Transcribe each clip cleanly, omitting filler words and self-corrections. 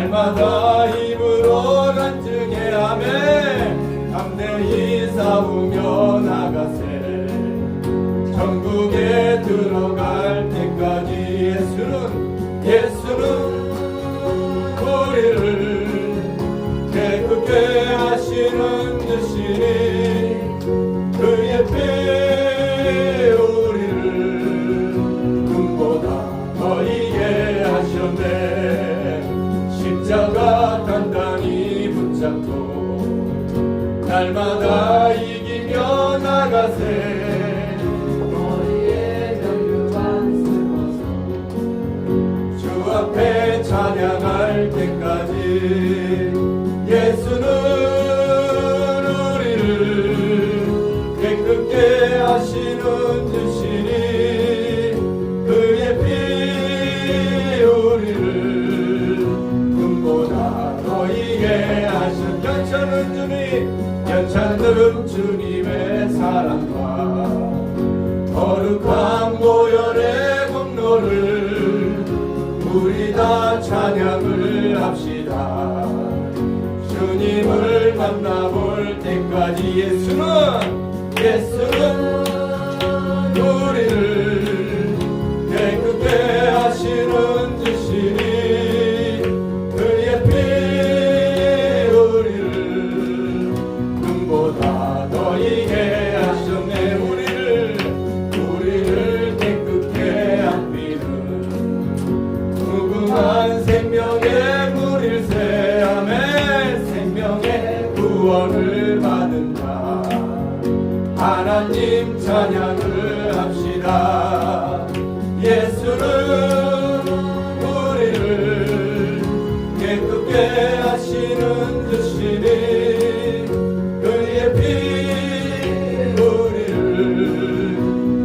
날마다 입으로 간증해야 하매 담대히 싸우며 나가세. 천국에 들어갈 때까지 예수는 우리를 깨끗게 하시는 듯이니 그의 피 우리를 금보다 더이게 하셨네. 십자가 단단히 붙잡고 날마다 이기며 나가세. 앞에 찬양할 때까지 예수는 우리를 깨끗게 하시는 듯이니 그의 피 우리를 금보다 더이게 하신 괜찮은 주님의 사랑과 거룩한 보혈의 공로를 우리 다 찬양을 합시다. 주님을 만나볼 때까지 예수는 우리를 깨끗게 하시는 듯이니 그의 피 우리를 금보다 더이게 하셨네. 우리를 깨끗게 한 피는 무궁한 생명의 물일새. 아멘. 생명의 구원을 받은 자 하나님 찬양을 합시다. 예수는 우리를 깨끗게 하시는 듯이니 그의 피 우리를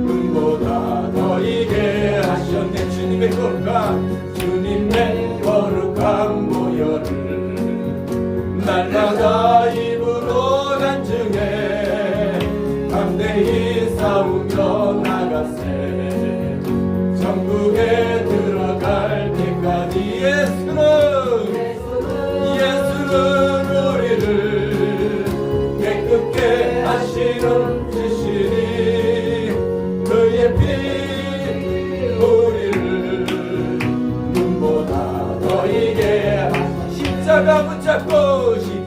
금보다 더이게 하셨네. 주님의 거룩한 보혈을 날마다 입으로 간증해 담대히 싸우며 나가세. 천국에 들어갈 때까지 예수는 우리를 깨끗게 하시는 듯이니 그의 피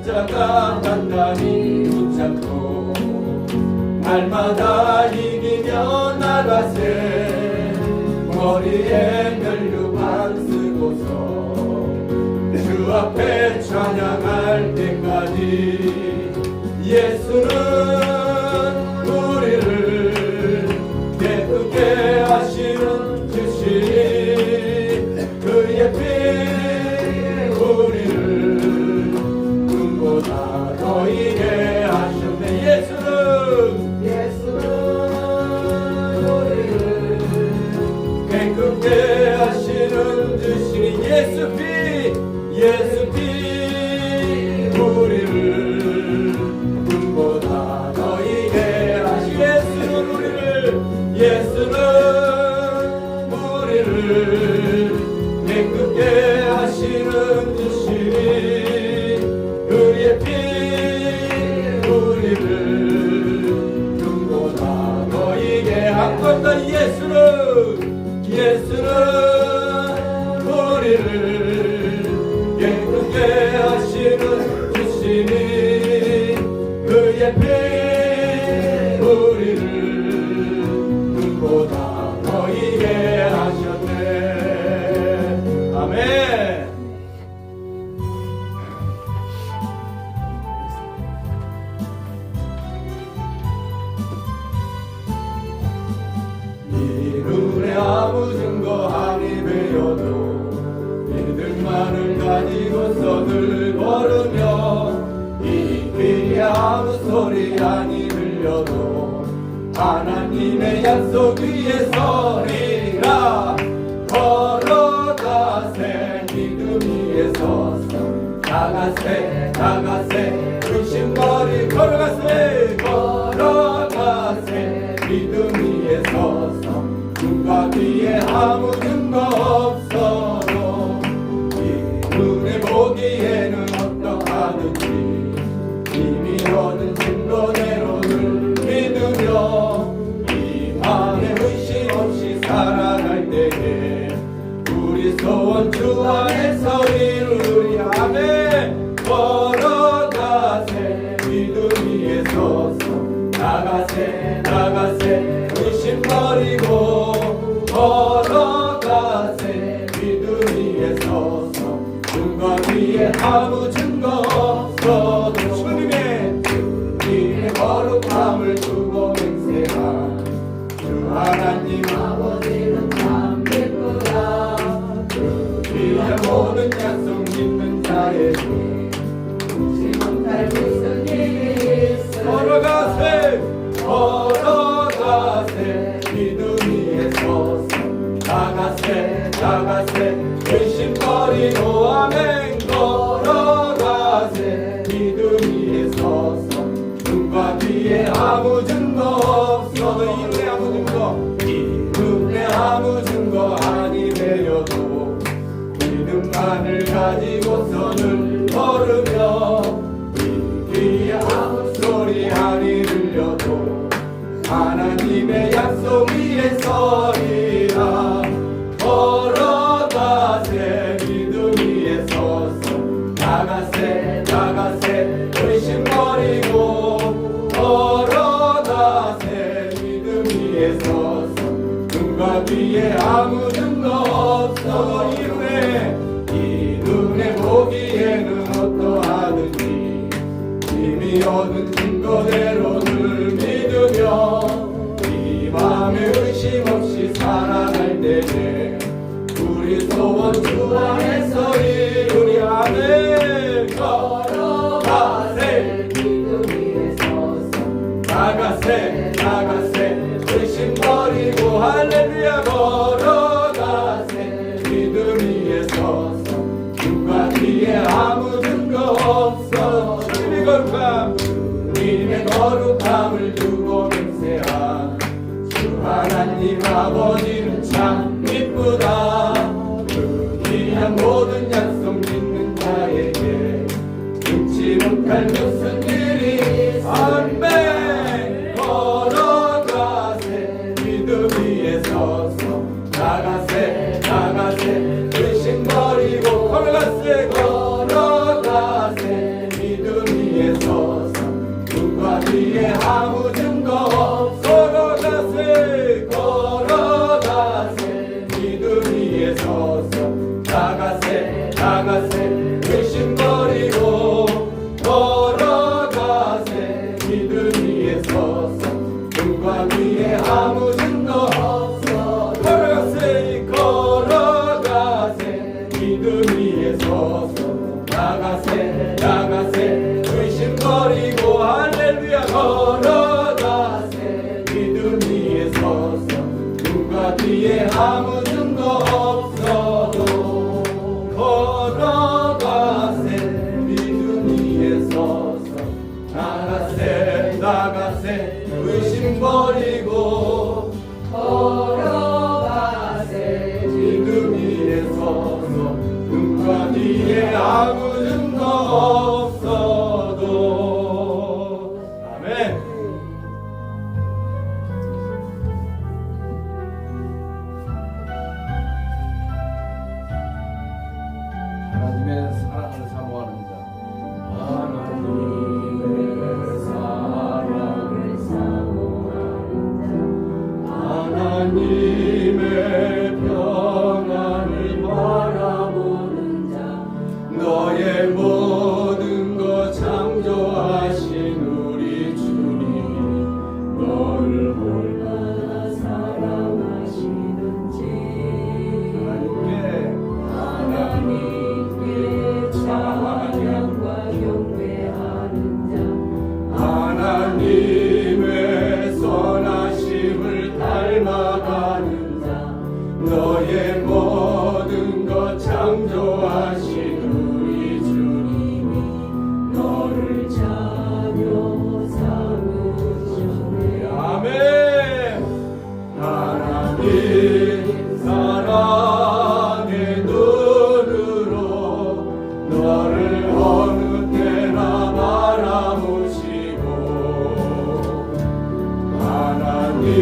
십자가 단단히 붙잡고 날마다 이기며 나가세. 머리에 면류관 쓰고서 주 앞에 찬양할 때까지 예수는 우리를 깨끗게 하시는 듯이 그의 피 우리를 금보다 더이게 하셨네. 예수는 우리를 깨끗게 하시는 듯이 예수 피 우리를 금보다 더이게 하시네. 예수는 우리를 깨끗게 하시는 듯이 그의 피 우리를 금보다 더이게 한 번 더. 예수는 우리를 깨끗게 하시는 듯이니 그의 피 우리를 금보다 더이게 하셨네. 아멘. 아무 증거 아니 배워도 믿음만을 가지고서 늘 걸으며 이 귀에 아무 소리 아니 들려도 하나님의 약속 위에 서리라. 걸어가세 믿음 위에 서서 나가세 의심머리 걸어가세 믿음 위에 서서 눈과 뒤에 아무 증거 없어도 이 눈에 보이는 살아갈 때에 우리 소원 주 안에서 이루리. 아멘. 걸어가세 믿음 위에 서서 나가세 나가세 의심 버리고 걸어가세 믿음 위에 서서 증거 위에 아무 증거 없어도 주님의 거룩함을 두고 맹세한 주 하나님 아버지는 참 예쁘다. 그 귀한 모든 약속 믿는 자에게 못할 무슨 일이 있어. 걸어가세 걸어가세 믿음 위에 서서 나가세 나가세 의심 버리고 아멘. 걸어가세 믿음 위에 서서 눈과 뒤에 아무 증거 없어도 이 눈에 아무 증거 이 눈에 아무 증거 아니 되려도 믿음만을 가지고서는 걸으며 이 귀에 아무 소리 아니 들려도 하나님의 약속 위에 서리라. 걸어가세 믿음 위에 서서 나가세 나가세 의심 버리고 걸어가세 믿음 위에 서서 눈과 뒤에 아무 증거 없어도 이 눈에 보기에는 어떠하든지 이미 얻은 증거대로 늘 믿으며 이 맘에 의심 없이 살아갈 때에 우리 소원 주 안에서 이루리. 아멘. 걸어가세 믿음 위에 서서 나가세 나가세 의심 버리고 할렐루야. 걸어가세 믿음 위에 서서 눈과 뒤에 아무 증거 없어. 주님의 거룩함 주님의 거룩함을 두고 맹세한 주 하나님 아버지는 참 이쁘다. 그 귀한 모든 약속 믿는 자에게 잊지 못할 무슨 일이. 아멘. 걸어가세 믿음 위에 서서 나가세 나가세 의심 버리고 걸어가세 걸어가세 믿음 위에 서서 눈과 뒤에 아무 증거 없어. 걸어가세 걸어가세 믿음 위에 서서 나가세 나가세 의심 버리고 걸어가세 믿음 위에 서서 눈과 뒤에 아무 증거 없어. 걸어가세 걸어가세 믿음 위에 서서 나가세 나가세 의심 버리고 할렐루야. 걸어가세 믿음 위에 서서 눈과 뒤에 아무 증거 없어도 걸어가세 믿음 위에 서서 나가세 나가세 의심 버리고 걸어가세 믿음 위에 서서 눈과 뒤에 아무 증거 없어도. 아멘. 하나님의 사랑을 사모하는 자 하나님의 사랑을 사모하는 자 하나님의 평안을 바라보는 자 너의 모든 것 창조하신 우리 주님이 너를 얼마나 사랑하시는지 하나님께 찬양과 경배하는 자 하나님의 선하심을 닮아가는 자 너의 모든 것 창조하신 우리 주님이 너를 자녀 삼으셨네. 아멘. 하나님 사랑의 눈으로 너를 어느 때나 바라보시고 하나님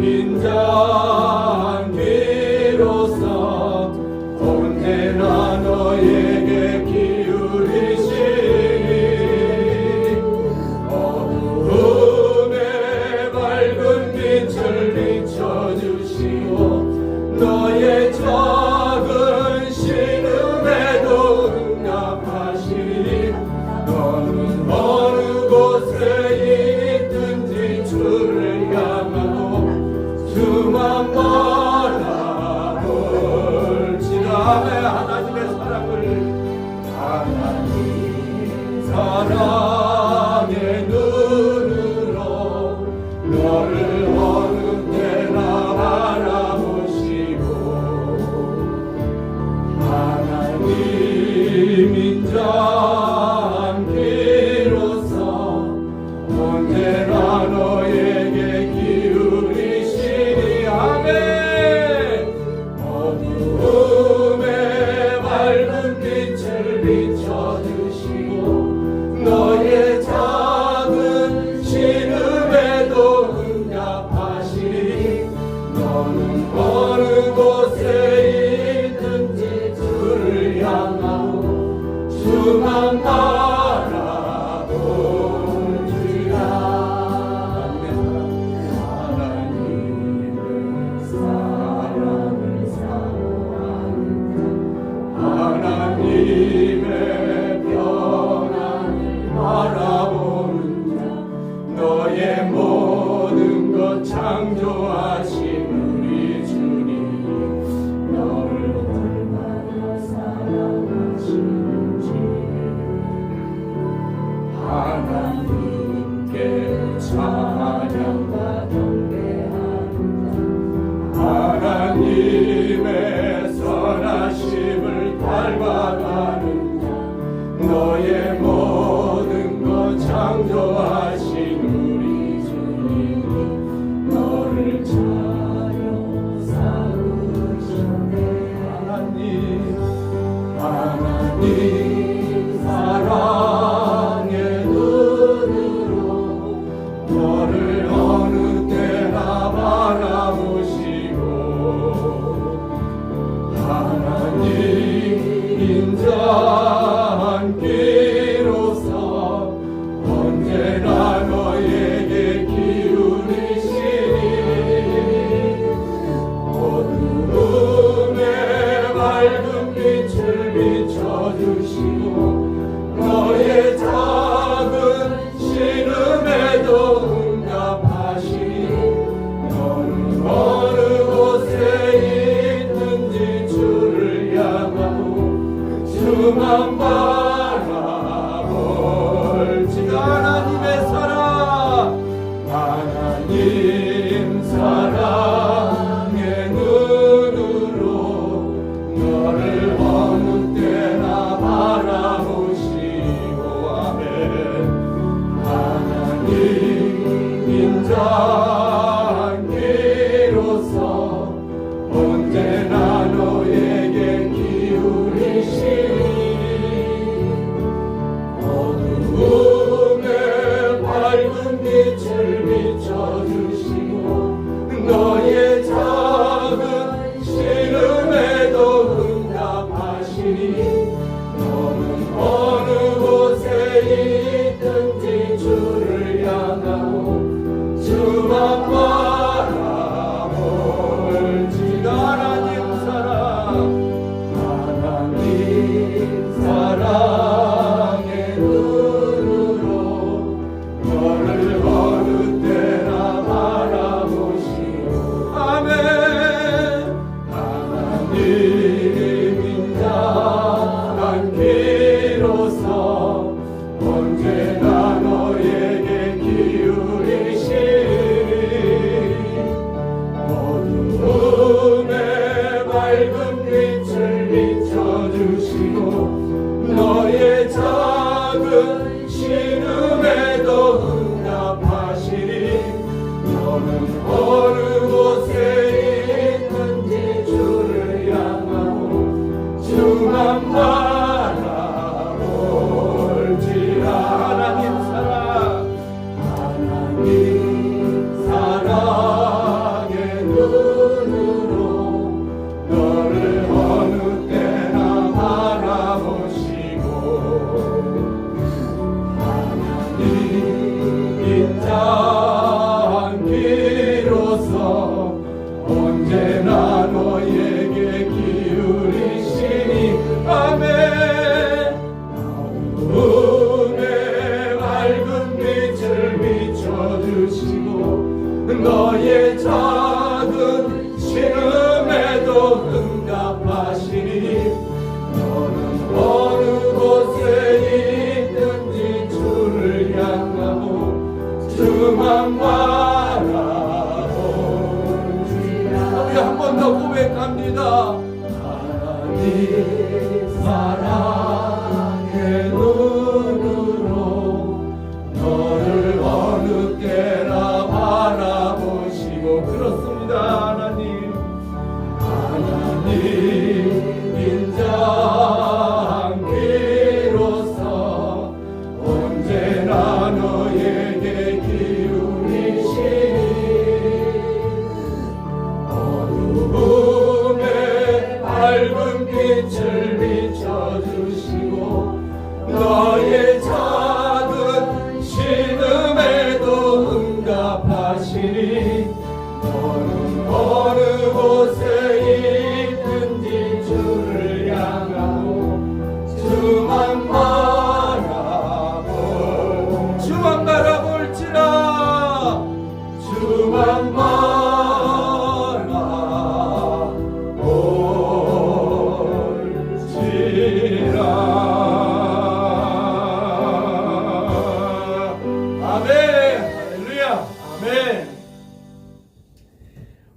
인자한 너의 작은 신음에도 응답하시리. 너는 어느 곳에 있든지 주를 향하고 주만 바라볼지라. 하나님의 사랑의 눈으로 너를 어느 때나 바라보시고 하나님 인자한 귀로서 언제나 너에게 기울이시니. 아멘. 어두움에 밝은 빛을 비춰주시고 너의 작은 신음에도 응답하시리. 너는 어느 곳에 있든지 주를 향하고 주만 바라볼지라. 하나님의 사랑을 사모하는 하나님의 바라보는 자, 너의 모든 것 창조하신 우리 주님, 너를 얼마나 사랑하시는지 하나님께 찬양과 경배하는 자, 하나님의 선하심을 닮아가는 자, 너의 모든 것 창조하신 우리 주님이 너를 차려 삼으셨네. 하나님 사랑의 눈으로 너를 어느 때나 바라보시고 하나님 인자한 귀로서 언제나 너에게 기울이시니. 어두움에 밝은 빛을 비춰주시고 너의 작은 신음에도 응답하시니. 너는 어느 곳에 있든지 주를 향하고 주만 바라볼지라. 하나님의 사랑, 하나님 사랑의 눈으로 너를 어느 때나 바라보시고 아멘. 하나님 인자한 귀로서 언제나 너에게 기울이시니. 어두움에 밝은 빛을 비춰주시고 너의 작은 신음에도 응답하시니. 너는 어느 곳에 있든지 주를 향하고 주만 바라볼지라. 하나님 사랑, 하나님 사랑의 눈으로 너를 어느 때나 바라보시고 아멘. 하나님 인자한 귀로서 언제나 너에게 기울이시니. 어두움에 밝은 빛을 비춰주시고 너의 작은 신음에도 응답하시니. 너는 어느 곳에 있든지 주를 향하고 주만 바라볼지라. 하나님 사랑, 하나님 사랑의 눈으로 너를 너의 작은 신음에도 응답하시니 너는 어느 곳에 있든지 주를 향하고 주만 바라보지라. 우리 한 번 더 고백합니다. 하나님 사랑의 눈으로 너를 어느 때나 바라보시고. 그렇습니다. 하나님 인자함기로서 언제나 너에게 기울이시니 어두움에 밝은 빛을 비춰주시고 너의 작은 신음에도 응답하시니 너는 어느 곳에 있든지 주를 향하고 주만 바라볼지라. 주만 바라볼지라. 아멘. 할렐루야. 아멘.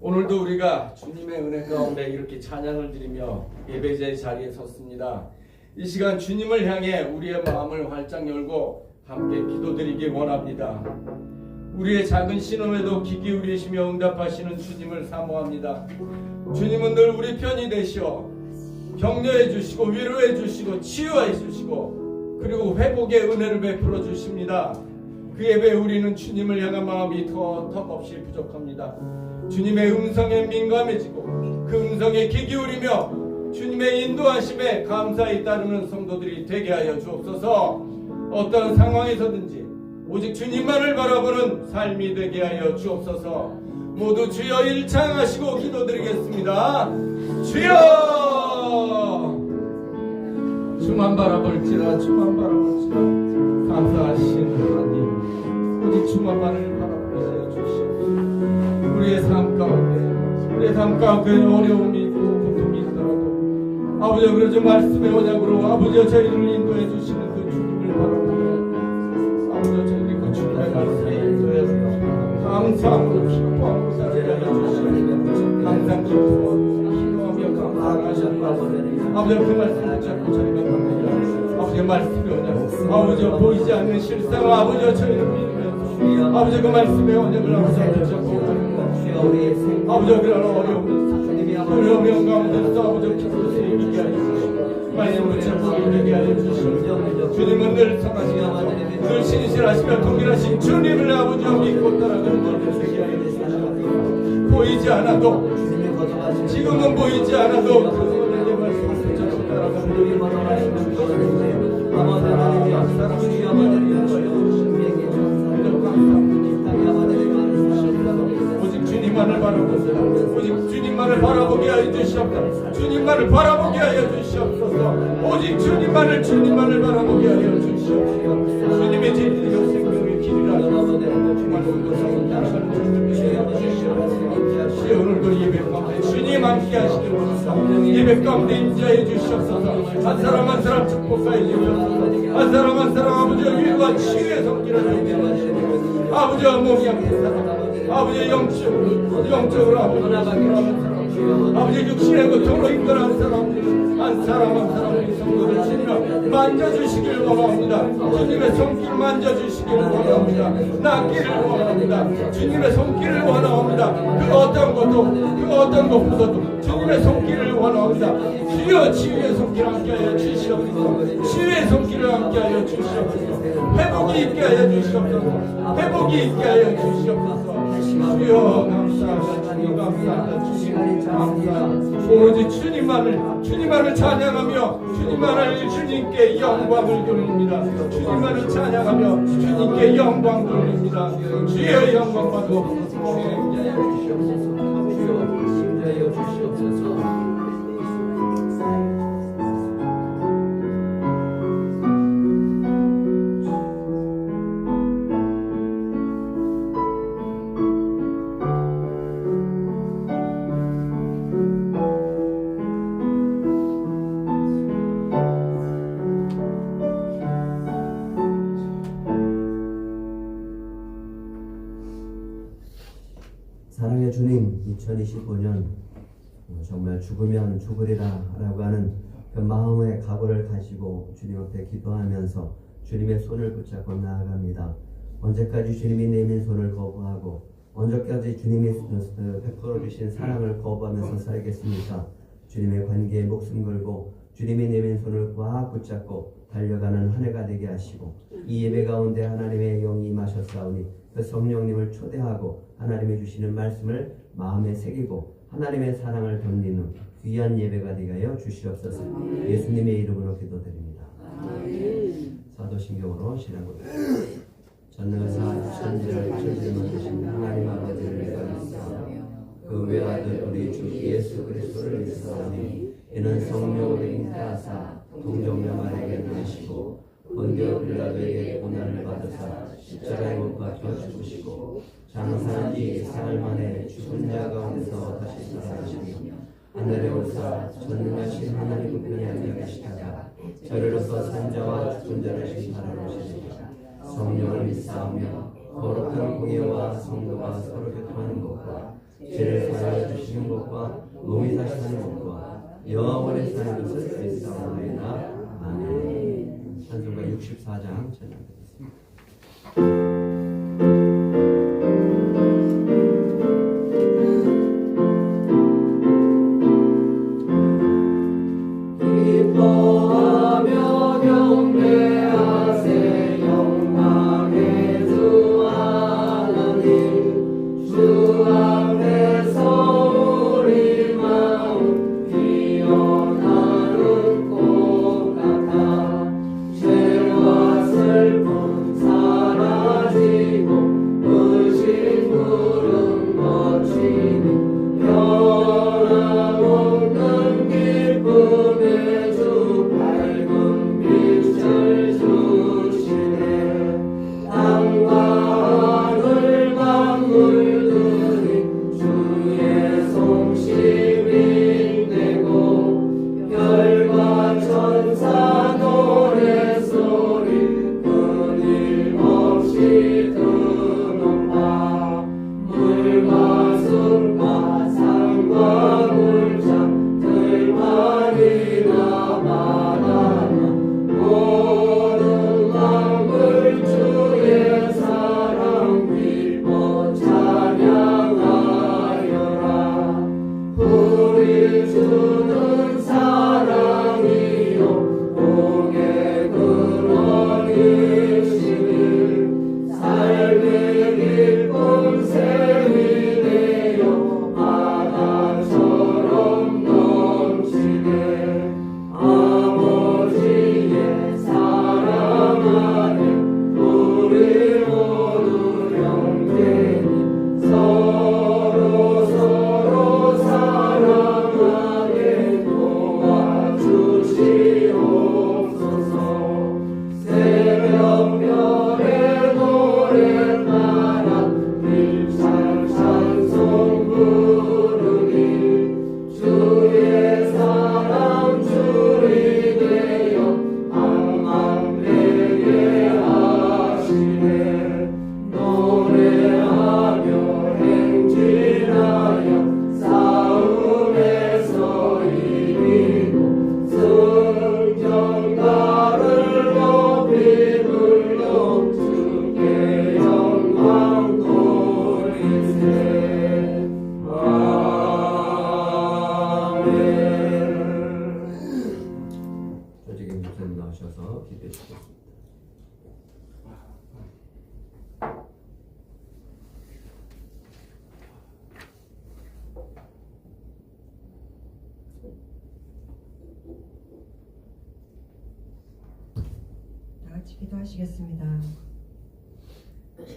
오늘도 우리가 주님의 은혜 가운데 이렇게 찬양을 드리며 예배자의 자리에 섰습니다. 이 시간 주님을 향해 우리의 마음을 활짝 열고 함께 기도드리기 원합니다. 우리의 작은 신음에도 귀 기울이시며 응답하시는 주님을 사모합니다. 주님은 늘 우리 편이 되시어 격려해 주시고 위로해 주시고 치유해 주시고 그리고 회복의 은혜를 베풀어 주십니다. 그 예배에 우리는 주님을 향한 마음이 턱없이 부족합니다. 주님의 음성에 민감해지고 그 음성에 귀 기울이며 주님의 인도하심에 감사히 따르는 성도들이 되게 하여 주옵소서. 어떤 상황에서든지 오직 주님만을 바라보는 삶이 되게 하여 주옵소서. 모두 주여 일창하시고 기도드리겠습니다. 주여 주만 바라볼지라. 주만 바라볼지라. 감사하신 하나님 오직 주만만을 바라보게 하여 주시옵소서. 우리의 삶 가운데 어려움이 있고 고통이 있더라도 아버지 그러지 말씀의 언약으로 아버지 저희를 인도해 주시는 그 주님을 바라보게 아버지 저희를 그 주님의 말씀에 인도해 주시옵소서. 항상 기뻐하고 살게 하여 주시옵소서. 항상 기뻐하며 감사하셨다. 아버지 그 말씀을 잡고 저희가 갑니다. 아버지 말씀의 언약 아버지 보이지 않는 실상 아버지 저희를 믿으면서 아버지 그 말씀의 언약을 아버지 잡고 아버지 그런 어려움이 그 어려운 가운데서 아버지 기도해서 이기게 하여 주시고 말씀을 잡고 이기게 하여 주시고 주님은 늘 선하시며 늘 신실하시며 동일하신 주님을 아버지 믿고 따라가는 자들 되게 하여 주시고 보이지 않아도 지금은 보이지 않아도 그 하나님의 말씀을 잡고 따라가는 자들 되게 하여 주시고 아버지 하나님의 사랑을 이어받으려 주님만을 바라보세요. 오직 주님만을 바라보게 하여 주시옵소서. 주님만을 바라보게 하여 주시옵소서. 오직 주님만을 바라보게 하여 주시옵소서. 주님의 진리가 생명의 길이라 오늘도 예배 가운데 주님 함께 하시는 예배 가운데 임재해 주시옵소서. 한 사람 한 사람 축복하여 주시옵소서. 한 사람 한 사람 아버지의 위로와 치유의 손길을 주시옵소서. 아버지와 몸이 함께 살아가고 아버지 영적으로 아버지 육신의 고통으로 힘들어하는 사람들 한 사람 우리 성도들 주님 만져주시기를 원합니다. 주님의 손길 만져주시기를 원합니다. 낫기를 원합니다. 주님의 손길을 원합니다. 그 어떤 것보다도 주님의 손길을 원합니다. 주여 치유의 손길 함께하여 주시옵소서. 치유의 손길을 함께하여 주시옵소서. 회복이 있게 하여 주시옵소서. 회복이 있게 하여 주시옵소서. 주여 감사합니다. 주님 감사합니다. 오로지 주님만을 찬양하며 주님께 영광을 돌립니다. 주님만을 찬양하며 주님께 영광 돌립니다. 주여 영광 받으옵소서. 주여 주시옵소서. 2025년 정말 죽으면 죽으리라 라고 하는 그 마음의 각오를 가지고 주님 앞에 기도하면서 주님의 손을 붙잡고 나아갑니다. 언제까지 주님이 내민 손을 거부하고 언제까지 주님이 베풀어 주신 사랑을 거부하면서 살겠습니까? 주님의 관계에 목숨 걸고 주님이 내민 손을 꽉 붙잡고 달려가는 한 해가 되게 하시고, 이 예배 가운데 하나님의 영이 임하셨사오니 그 성령님을 초대하고 하나님이 주시는 말씀을 마음에 새기고 하나님의 사랑을 덧리는 귀한 예배가 되게 하여 주시옵소서. 예수님의 이름으로 기도드립니다. 사도신경으로 시작합니다. 전능하사 천지를 만드신 하나님 아버지를 믿사오며 그 외아들 우리 주 예수 그리스도를 믿사오니 이는 성령으로 잉태하사 동정녀마리아에게 나시고 본디오 빌라도에게 고난을 받으사 십자가에 못 박혀 죽으시고 장사한 지 사흘 만에 죽은 자 가운데서 다시 살아나시며 하늘에 오사 전능하신 하나님 우편에 앉아 계시다가 저리로서 산자와 죽은 자를 심판하러 오시리라. 성령을 믿사오며 거룩한 공예와 성도가 서로 교통하는 것과 죄를 사하여 주시는 것과 몸이 다시 사는 것과 영원히 사는 것을 믿사오나이다. 아멘. 찬송가 64장 찬양드리겠습니다. 같이 기도하시겠습니다.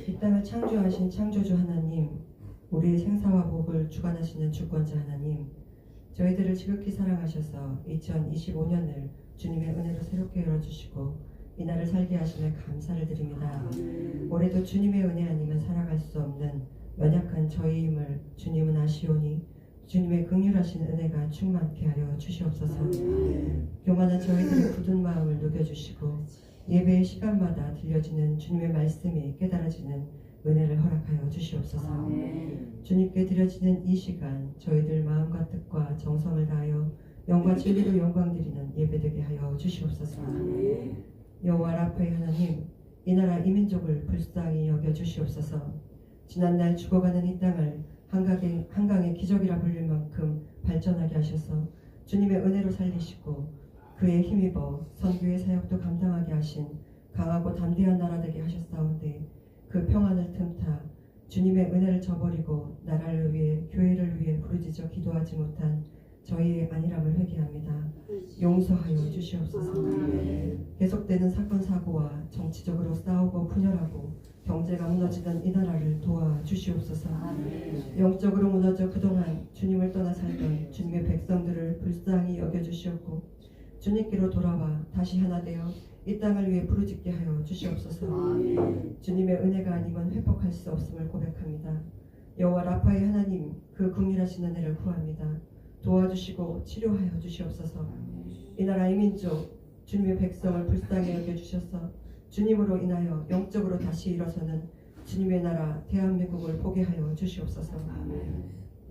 이 땅을 창조하신 창조주 하나님, 우리의 생사와 복을 주관하시는 주권자 하나님, 저희들을 지극히 사랑하셔서 2025년을 주님의 은혜로 새롭게 열어주시고 이 날을 살게 하심에 감사를 드립니다. 올해도 주님의 은혜 아니면 살아갈 수 없는 연약한 저희임을 주님은 아시오니 주님의 긍휼하신 은혜가 충만케 하여 주시옵소서. 교만한 저희들의 굳은 마음을 녹여주시고 예배의 시간마다 들려지는 주님의 말씀이 깨달아지는 은혜를 허락하여 주시옵소서. 주님께 드려지는 이 시간 저희들 마음과 뜻과 정성을 다하여 영과 진리로 영광 드리는 예배되게 하여 주시옵소서. 여호와 라파의 하나님, 이 나라 이 민족을 불쌍히 여겨 주시옵소서. 지난날 죽어가는 이 땅을 한강의 기적이라 불릴 만큼 발전하게 하셔서 주님의 은혜로 살리시고 그에 힘입어 선교의 사역도 감당하게 하신 강하고 담대한 나라 되게 하셨사온데 그 평안을 틈타 주님의 은혜를 저버리고 나라를 위해 교회를 위해 부르짖어 기도하지 못한 저희의 안일함을 회개합니다. 용서하여 주시옵소서. 계속되는 사건 사고와 정치적으로 싸우고 분열하고 경제가 무너지던 이 나라를 도와주시옵소서. 영적으로 무너져 그동안 주님을 떠나 살던 주님의 백성들을 불쌍히 여겨주시옵고 주님께로 돌아와 다시 하나 되어 이 땅을 위해 부르짖게 하여 주시옵소서. 주님의 은혜가 아니면 회복할 수 없음을 고백합니다. 여호와 라파의 하나님, 그 긍휼하신 은혜를 구합니다. 도와주시고 치료하여 주시옵소서. 이 나라 이 민족 주님의 백성을 불쌍히 여겨주셔서 주님으로 인하여 영적으로 다시 일어서는 주님의 나라 대한민국을 보게 하여 주시옵소서.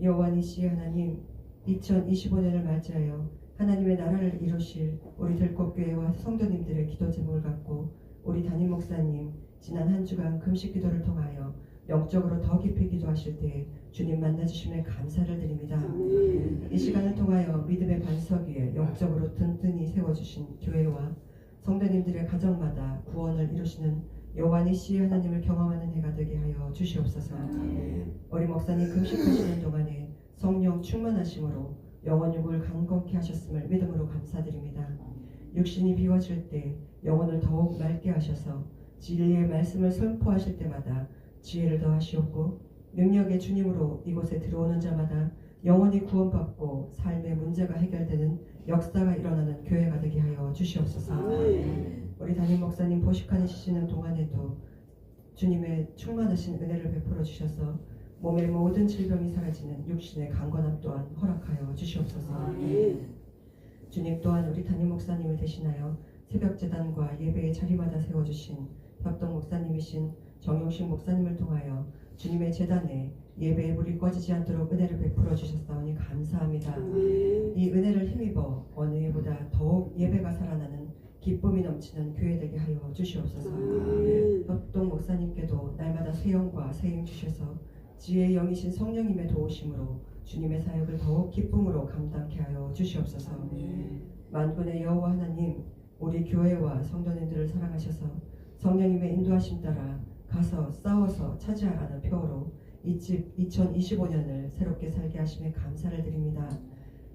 여호와 니시의 하나님, 2025년을 맞이하여 하나님의 나라를 이루실 우리 들꽃교회와 성도님들의 기도 제목을 갖고 우리 담임 목사님 지난 한 주간 금식 기도를 통하여 영적으로 더 깊이 기도하실 때 주님 만나주심에 감사를 드립니다. 이 시간을 통하여 믿음의 반석 위에 영적으로 든든히 세워주신 교회와 성도님들의 가정마다 구원을 이루시는 여호와 니시 하나님을 경험하는 해가 되게 하여 주시옵소서. 우리 목사님 금식하시는 동안에 성령 충만하심으로 영혼 육을 강건케 하셨음을 믿음으로 감사드립니다. 육신이 비워질 때 영혼을 더욱 맑게 하셔서 진리의 말씀을 선포하실 때마다 지혜를 더하시옵고 능력의 주님으로 이곳에 들어오는 자마다 영혼이 구원받고 삶의 문제가 해결되는 역사가 일어나는 교회가 되게 하여 주시옵소서. 우리 담임 목사님 보식하는 시는 동안에도 주님의 충만하신 은혜를 베풀어 주셔서 몸의 모든 질병이 사라지는 육신의 강건함 또한 허락하여 주시옵소서. 주님 또한 우리 담임 목사님을 대신하여 새벽재단과 예배의 자리마다 세워주신 협동 목사님이신 정용식 목사님을 통하여 주님의 재단에 예배의 불이 꺼지지 않도록 은혜를 베풀어 주셨사오니 감사합니다. 이 은혜를 힘입어 어느 해보다 더욱 예배가 살아나는 기쁨이 넘치는 교회 되게 하여 주시옵소서. 협동 목사님께도 날마다 새 영과 새 힘 주셔서 지혜의 영이신 성령님의 도우심으로 주님의 사역을 더욱 기쁨으로 감당케 하여 주시옵소서. 만군의 여호와 하나님, 우리 교회와 성도님들을 사랑하셔서 성령님의 인도하심 따라 가서 싸워서 차지하라는 표어로 이 집 2025년을 새롭게 살게 하심에 감사를 드립니다.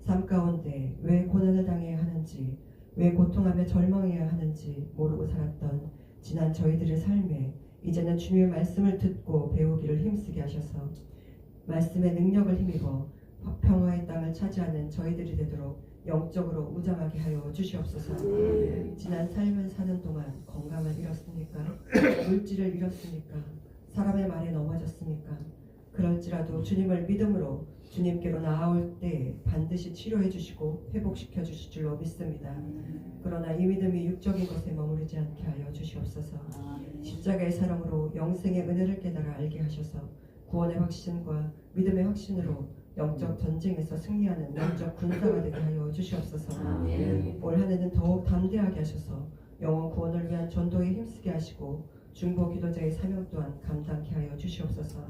삶 가운데 왜 고난을 당해야 하는지, 왜 고통하며 절망해야 하는지 모르고 살았던 지난 저희들의 삶에 이제는 주님의 말씀을 듣고 배우기를 힘쓰게 하셔서 말씀의 능력을 힘입어 평화의 땅을 차지하는 저희들이 되도록 영적으로 무장하게 하여 주시옵소서. 지난 삶을 사는 동안 건강을 잃었습니까? 물질을 잃었습니까? 사람의 말에 넘어졌습니까? 그럴지라도 주님을 믿음으로 주님께로 나아올 때 반드시 치료해 주시고 회복시켜 주실 줄로 믿습니다. 그러나 이 믿음이 육적인 것에 머무르지 않게 하여 주시옵소서. 십자가의 사랑으로 영생의 은혜를 깨달아 알게 하셔서 구원의 확신과 믿음의 확신으로 영적 전쟁에서 승리하는 영적 군사가 되게 하여 주시옵소서. 올 한 해는 더욱 담대하게 하셔서 영혼 구원을 위한 전도에 힘쓰게 하시고 중보 기도자의 사명 또한 감당케 하여 주시옵소서.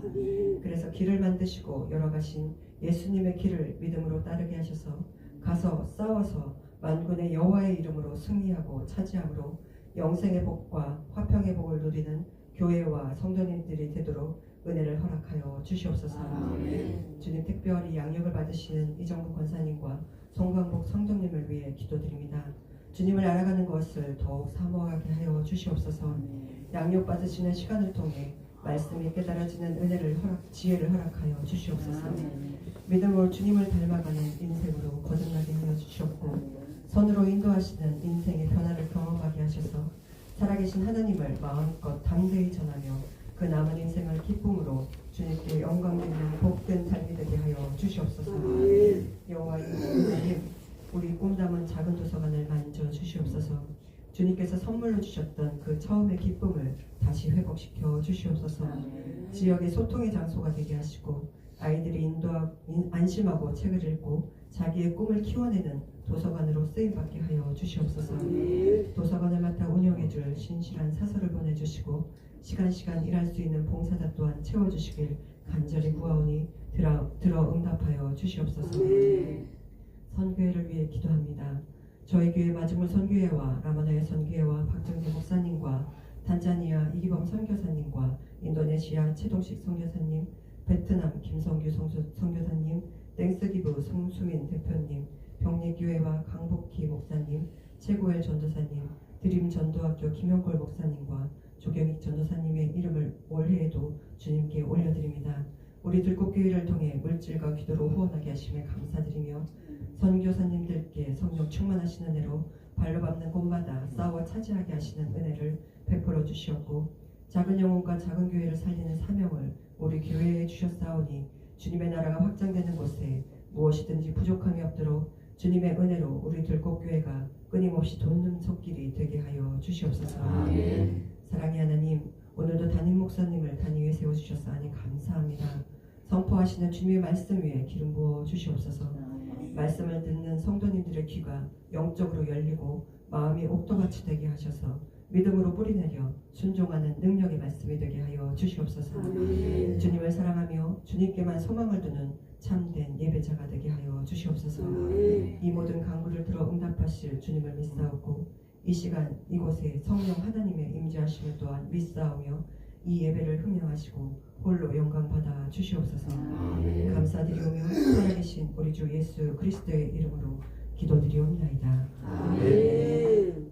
그래서 길을 만드시고 열어가신 예수님의 길을 믿음으로 따르게 하셔서 가서 싸워서 만군의 여호와의 이름으로 승리하고 차지함으로 영생의 복과 화평의 복을 누리는 교회와 성도님들이 되도록 은혜를 허락하여 주시옵소서. 주님 특별히 양육을 받으시는 이정부 권사님과 송광복 성도님을 위해 기도드립니다. 주님을 알아가는 것을 더욱 사모하게 하여 주시옵소서. 양육 받으시는 시간을 통해 말씀이 깨달아지는 은혜를 지혜를 허락하여 주시옵소서. 믿음으로 주님을 닮아가는 인생으로 거듭나게 하여 주시옵고 선으로 인도하시는 인생의 변화를 경험하게 하셔서 살아계신 하나님을 마음껏 담대히 전하며 그 남은 인생을 기쁨으로 주님께 영광 드리는 복된 삶이 되게 하여 주시옵소서. 여호와 하나님, 우리 꿈 담은 작은 도서관을 만져 주시옵소서. 주님께서 선물로 주셨던 그 처음의 기쁨을 다시 회복시켜 주시옵소서. 지역의 소통의 장소가 되게 하시고 아이들이 안심하고 책을 읽고 자기의 꿈을 키워내는 도서관으로 쓰임받게 하여 주시옵소서. 도서관을 맡아 운영해줄 신실한 사서를 보내주시고 시간 일할 수 있는 봉사자 또한 채워주시길 간절히 구하오니 들어 응답하여 주시옵소서. 선교회를 위해 기도합니다. 저희 교회 마지막 선교회와 라마나의 선교회와 박정재 목사님과 단자니아 이기범 선교사님과 인도네시아 최동식 선교사님, 베트남 김성규 선교사님, 땡스기브 송수민 대표님, 병리교회와 강복희 목사님, 최고의 전도사님, 드림 전도학교 김영걸 목사님과 조경익 전도사님의 이름을 올해에도 주님께 올려드립니다. 우리 들꽃교회를 통해 물질과 기도로 후원하게 하심에 감사드리며 선교사님들께 성령 충만하시는 은혜로 발로 밟는 곳마다 싸워 차지하게 하시는 은혜를 베풀어 주시었고 작은 영혼과 작은 교회를 살리는 사명을 우리 교회에 주셨사오니 주님의 나라가 확장되는 곳에 무엇이든지 부족함이 없도록 주님의 은혜로 우리 들꽃교회가 끊임없이 돕는 손길이 되게 하여 주시옵소서. 아멘. 사랑의 하나님, 오늘도 담임 목사님을 단위에 세워주셨사니 감사합니다. 선포하시는 주님의 말씀 위에 기름 부어 주시옵소서. 말씀을 듣는 성도님들의 귀가 영적으로 열리고 마음이 옥토같이 되게 하셔서 믿음으로 뿌리내려 순종하는 능력의 말씀이 되게 하여 주시옵소서. 주님을 사랑하며 주님께만 소망을 두는 참된 예배자가 되게 하여 주시옵소서. 이 모든 간구를 들어 응답하실 주님을 믿사오고 이 시간 이곳에 성령 하나님의 임재하심을 또한 믿사오며 이 예배를 흥명하시고 홀로 영광 받아 주시옵소서. 감사드리오며 살아계신 우리 주 예수 그리스도의 이름으로 기도드리옵나이다. 아멘.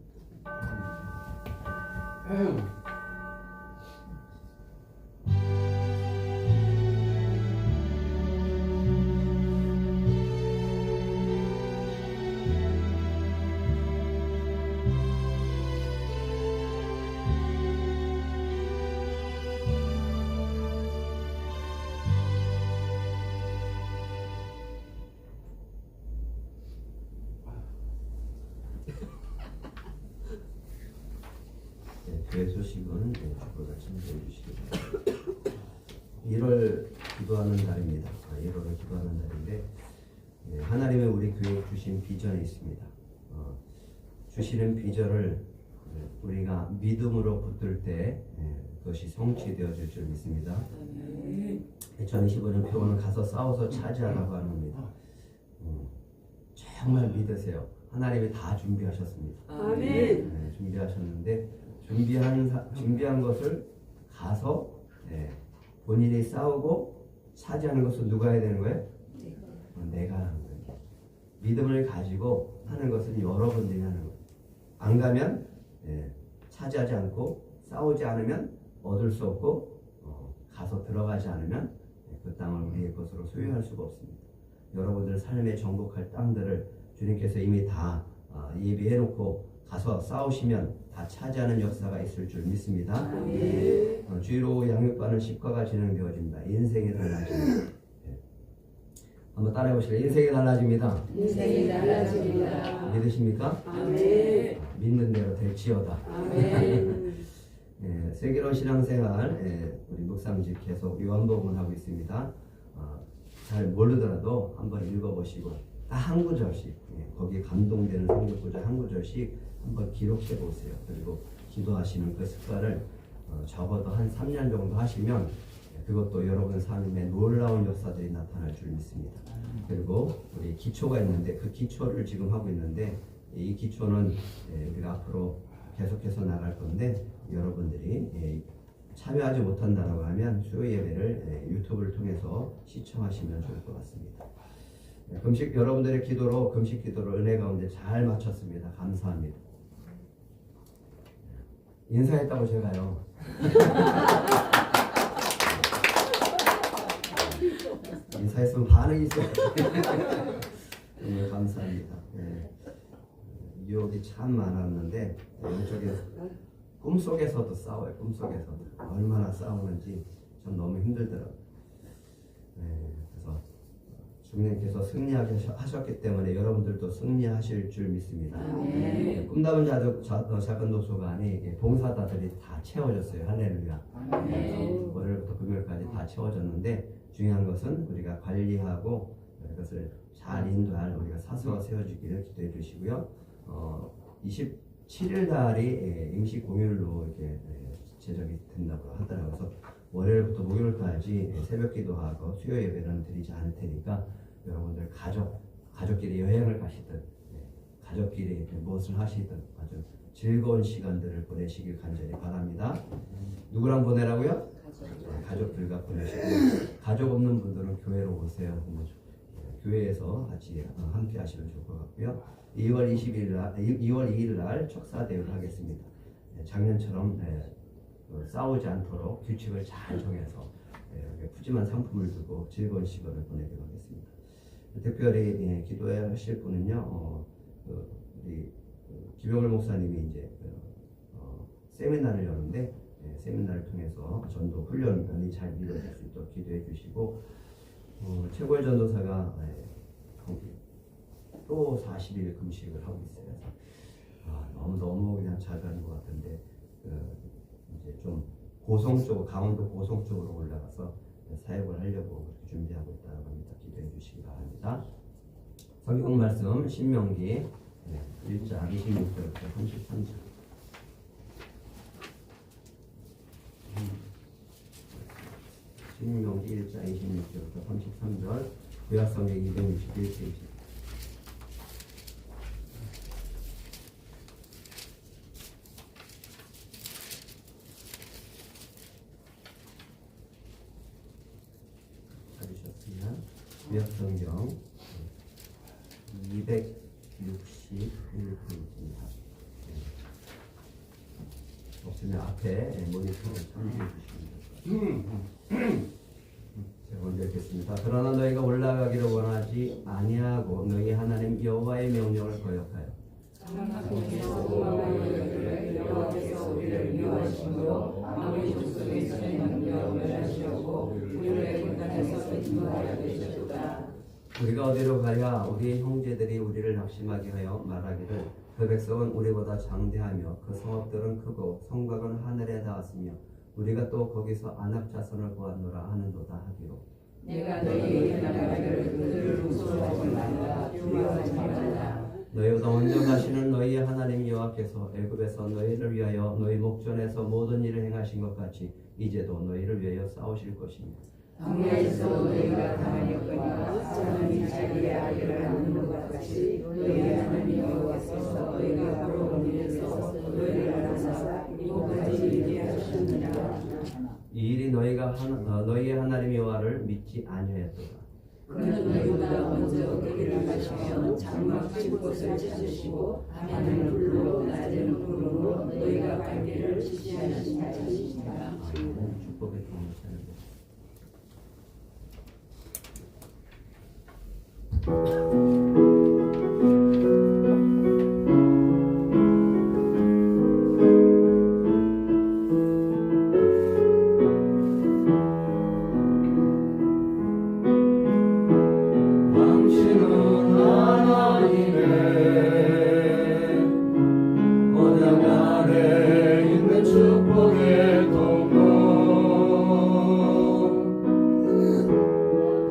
교회 소식은 주보다 참조해 주시기 바랍니다. 1월 기도하는 날입니다. 1월을 기도하는 날인데 하나님의 우리 교회에 주신 비전이 있습니다. 주시는 비전을 우리가 믿음으로 붙들 때 그것이 성취되어질 줄 믿습니다. 2025년 표어는 가서 싸워서 차지하라고 하는 겁니다. 정말 믿으세요. 하나님이 다 준비하셨습니다. 아멘. 준비하셨는데 준비한 것을 가서 본인이 싸우고 차지하는 것은 누가 해야 되는 거예요? 내가 하는 거예요. 믿음을 가지고 하는 것은 여러분들이 하는 거예요. 안 가면 차지하지 않고 싸우지 않으면 얻을 수 없고 가서 들어가지 않으면 그 땅을 우리의 것으로 소유할 수가 없습니다. 여러분들 삶에 정복할 땅들을 주님께서 이미 다 예비해 놓고 가서 싸우시면 다 차지하는 역사가 있을 줄 믿습니다. 주의로 양육받는 십과가 진행되어집니다. 인생이 달라집니다. 한번 따라해 보실래요? 인생이 달라집니다. 인생이 달라집니다. 믿으십니까? 아멘. 믿는 대로 될지어다. 아멘. 세계로 신앙생활 우리 묵상집 계속 요한복음을 하고 있습니다. 잘 모르더라도 한번 읽어보시고 딱 한 구절씩 거기에 감동되는 성경 구절 한 구절씩 한번 기록해 보세요. 그리고 기도하시는 그 습관을 적어도 한 3년 정도 하시면 그것도 여러분 삶에 놀라운 역사들이 나타날 줄 믿습니다. 그리고 우리 기초가 있는데 그 기초를 지금 하고 있는데 이 기초는 우리가 앞으로 계속해서 나갈 건데 여러분들이 참여하지 못한다라고 하면 수요 예배를 유튜브를 통해서 시청하시면 좋을 것 같습니다. 금식 여러분들의 기도로 금식 기도를 은혜 가운데 잘 마쳤습니다. 감사합니다. 인사했다고 제가요. 인사했으면 반응이 있어요. 정말 감사합니다. 유혹이 참 많았는데 영적인 꿈속에서도 싸워요. 꿈속에서도 얼마나 싸우는지 전 너무 힘들더라고요. 그래서 주님께서 승리하셨기 때문에 여러분들도 승리하실 줄 믿습니다. 아멘. 꿈나무 작은 도서관이 봉사자들이 다 채워졌어요. 할렐루야. 아멘. 월요일부터 금요일까지 다 채워졌는데 중요한 것은 우리가 관리하고 그것을 잘 인도할 우리가 사수가 세워지기를 기도해 주시고요. 27일 날이 임시 공휴일로 이렇게 제정이 된다고 하더라고요. 그래서 월요일부터 목요일까지 새벽 기도하고 수요 예배는 드리지 않을 테니까 여러분들 가족끼리 여행을 가시든 가족끼리 무엇을 하시든 아주 즐거운 시간들을 보내시길 간절히 바랍니다. 누구랑 보내라고요? 가족들과 보내시고 가족 없는 분들은 교회로 오세요. 교회에서 같이 함께 하시면 좋을 것 같고요. 2월 2일 날 척사 대회를 하겠습니다. 작년처럼 싸우지 않도록 규칙을 잘 정해서 푸짐한 상품을 두고 즐거운 시간을 보내기로 하겠습니다. 특별히 기도해야 하실 분은요, 우리 김영을 목사님이 이제 세미나를 여는데 세미나를 통해서 전도 훈련이 잘 이루어질 수 있도록 기도해 주시고 최고의 전도사가 또 40일 금식을 하고 있어요. 너무 그냥 잘 가는 것 같은데 이제 좀 강원도 고성 쪽으로 올라가서 사역을 하려고 그렇게 준비하고 있다고 합니다. 기도해 주시기 바랍니다. 성경 말씀 신명기 1장 26절부터 33절. 신명기 1장 26절부터 33절. 구약성경 261페이지. 구약성경 261페이지입니다. 없으면 앞에 모니터를 참조해 주시면 제가 먼저 읽겠습니다. 그러나 너희가 올라가기를 원하지 아니하고 너희 하나님 여호와의 명령을 거역하여 여호와께서 우리를 미워하심으로 아무리 족속에서는 명령을 하시려고 우리를 분단해서 인도하여 계셨도다. 우리가 어디로 가랴? 우리 형제들이 우리를 낙심하게 하여 말하기를 그 백성은 우리보다 장대하며 그 성읍들은 크고 성곽은 하늘에 닿았으며 우리가 또 거기서 안악 자손을 보았노라 하는도다 하기로 내가 너희에게 나가기를 그들을 무서워하지 말라 두려워하지 말라. 너희보다 먼저 가시는 너희의 하나님 여호와께서 애굽에서 너희를 위하여 너희 목전에서 모든 일을 행하신 것 같이 이제도 너희를 위하여 싸우실 것입니다. 광야에서 너희가 당하였거니와 하나님 자기의 아기를 낳는 것 같이 너희의 하나님 여호와께서 너희가 부러운 일에서 너희를 알아서 이곳까지 이르게 하셨느니라. 이 일이 너희의 하나님 여호와를 믿지 아니하였도다. 그는 너희보다 먼저 거기를 가시며 장막 집 곳을 찾으시고 밤에는 불로 낮에는 구름으로 너희가 갈 길을 지시하신 자시니라. 축복의 도움을 찾는 것.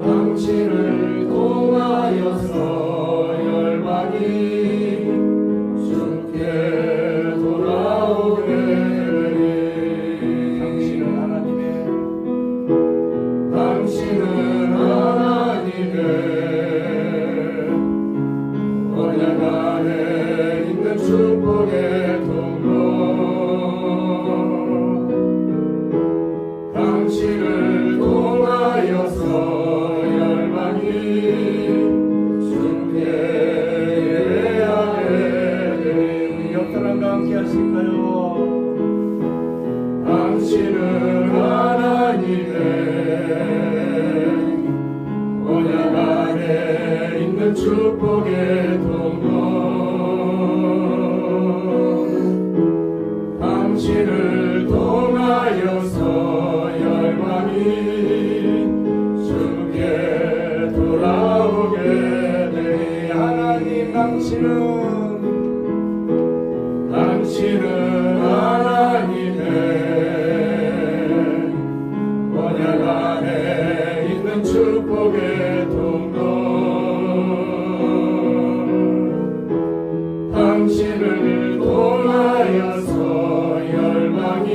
당신을 통하여서 열방이 주께 돌아오게 되리. 당신은 하나님의 언약 안에 있는 축복의 통로. 당신을 통하여서 열방이 주께 예배하게 되리. 옆 사람과 함께 하실까요? 당신은 하나님의 언약 안에 있는 축복의 통로. 당신을 통하여서 열방이 주께 돌아오 당신은 하나님의 언약 안에 있는 축복의 통로 당신을 통하여서 열방이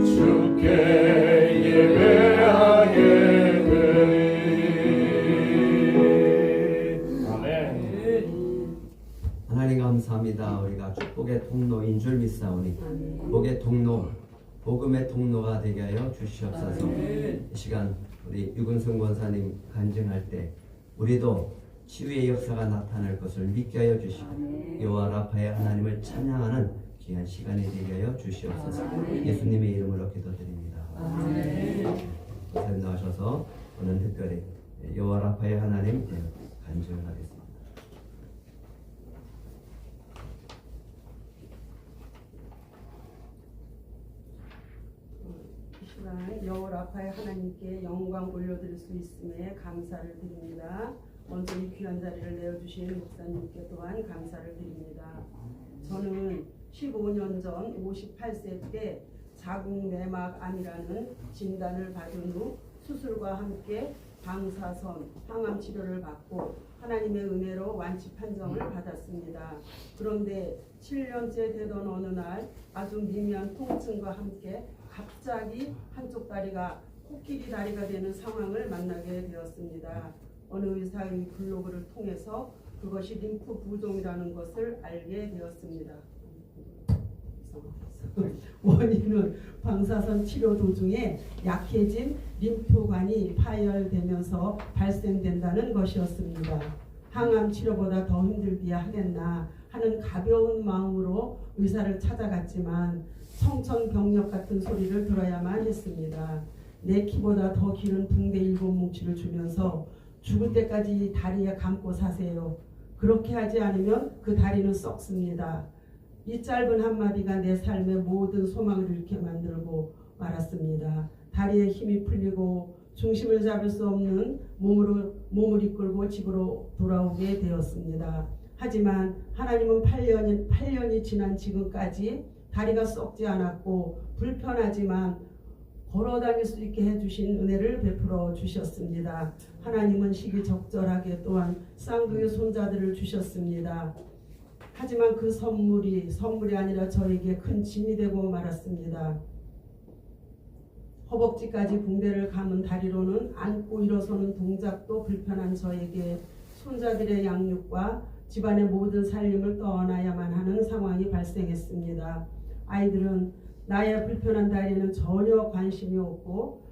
주께 예배하게 되리. 아멘. 하나님 감사합니다. 우리가 축복의 통로인 줄 믿사오니 복의 통로, 복음의 통로가 되게 하여 주시옵소서. 이 시간 우리 유근성 권사님 간증할 때 우리도 치유의 역사가 나타날 것을 믿게 하여 주시고 여호와 라파의 하나님을 찬양하는 귀한 시간이 되게 하여 주시옵소서. 예수님의 이름으로 기도드립니다. 권사님 나오셔서 오늘 특별히 여호와 라파의 하나님 간증을 하겠습니다. 이 시간 여호와 라파의 하나님께 영광 올려드릴 수 있음에 감사를 드립니다. 먼저 이 귀한 자리를 내어주신 목사님께 또한 감사를 드립니다. 저는 15년 전 58세 때 자궁 내막암이라는 진단을 받은 후 수술과 함께 방사선, 항암 치료를 받고 하나님의 은혜로 완치 판정을 받았습니다. 그런데 7년째 되던 어느 날 아주 미미한 통증과 함께 갑자기 한쪽 다리가 코끼리 다리가 되는 상황을 만나게 되었습니다. 어느 의사의 블로그를 통해서 그것이 림프 부종이라는 것을 알게 되었습니다. 원인은 방사선 치료 도중에 약해진 림프관이 파열되면서 발생된다는 것이었습니다. 항암 치료보다 더 힘들기야 하겠나 하는 가벼운 마음으로 의사를 찾아갔지만 청천벽력 같은 소리를 들어야만 했습니다. 내 키보다 더 길은 붕대 7뭉치를 주면서 죽을 때까지 다리에 감고 사세요. 그렇게 하지 않으면 그 다리는 썩습니다. 이 짧은 한마디가 내 삶의 모든 소망을 잃게 만들고 말았습니다. 다리에 힘이 풀리고 중심을 잡을 수 없는 몸을 이끌고 집으로 돌아오게 되었습니다. 하지만 하나님은 8년이 지난 지금까지 다리가 썩지 않았고 불편하지만 걸어다닐 수 있게 해주신 은혜를 베풀어 주셨습니다. 하나님은 시기적절하게 또한 쌍둥이 손자들을 주셨습니다. 하지만 그 선물이 아니라 저에게 큰 짐이 되고 말았습니다. 허벅지까지 붕대를 감은 다리로는 앉고 일어서는 동작도 불편한 저에게 손자들의 양육과 집안의 모든 살림을 떠나야만 하는 상황이 발생했습니다. 아이들은 나의 불편한 다리에는 전혀 관심이 없고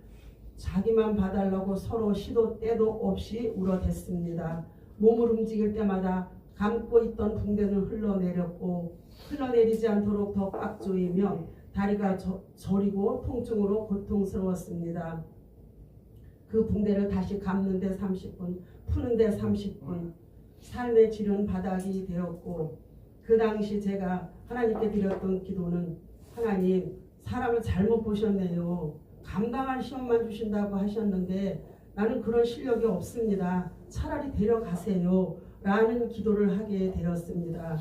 자기만 봐달라고 서로 시도 때도 없이 울어댔습니다. 몸을 움직일 때마다 감고 있던 붕대는 흘러내렸고 흘러내리지 않도록 더 꽉 조이며 다리가 저리고 통증으로 고통스러웠습니다. 그 붕대를 다시 감는데 30분, 푸는데 30분, 삶의 질은 바닥이 되었고 그 당시 제가 하나님께 드렸던 기도는 하나님, 사람을 잘못 보셨네요. 감당할 시험만 주신다고 하셨는데 나는 그런 실력이 없습니다. 차라리 데려가세요. 라는 기도를 하게 되었습니다.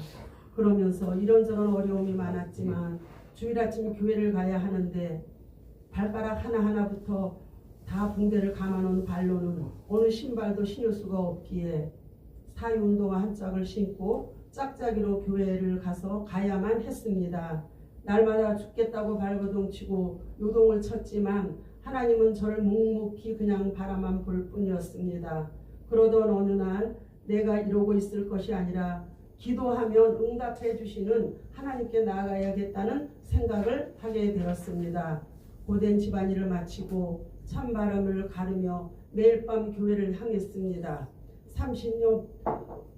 그러면서 이런저런 어려움이 많았지만 주일 아침 교회를 가야 하는데 발가락 하나하나부터 다 붕대를 감아놓은 발로는 어느 신발도 신을 수가 없기에 사이운동화 한 짝을 신고 짝짝이로 교회를 가야만 했습니다. 날마다 죽겠다고 발버둥치고 요동을 쳤지만 하나님은 저를 묵묵히 그냥 바라만 볼 뿐이었습니다. 그러던 어느 날 내가 이러고 있을 것이 아니라 기도하면 응답해 주시는 하나님께 나아가야겠다는 생각을 하게 되었습니다. 고된 집안일을 마치고 찬바람을 가르며 매일 밤 교회를 향했습니다. 30년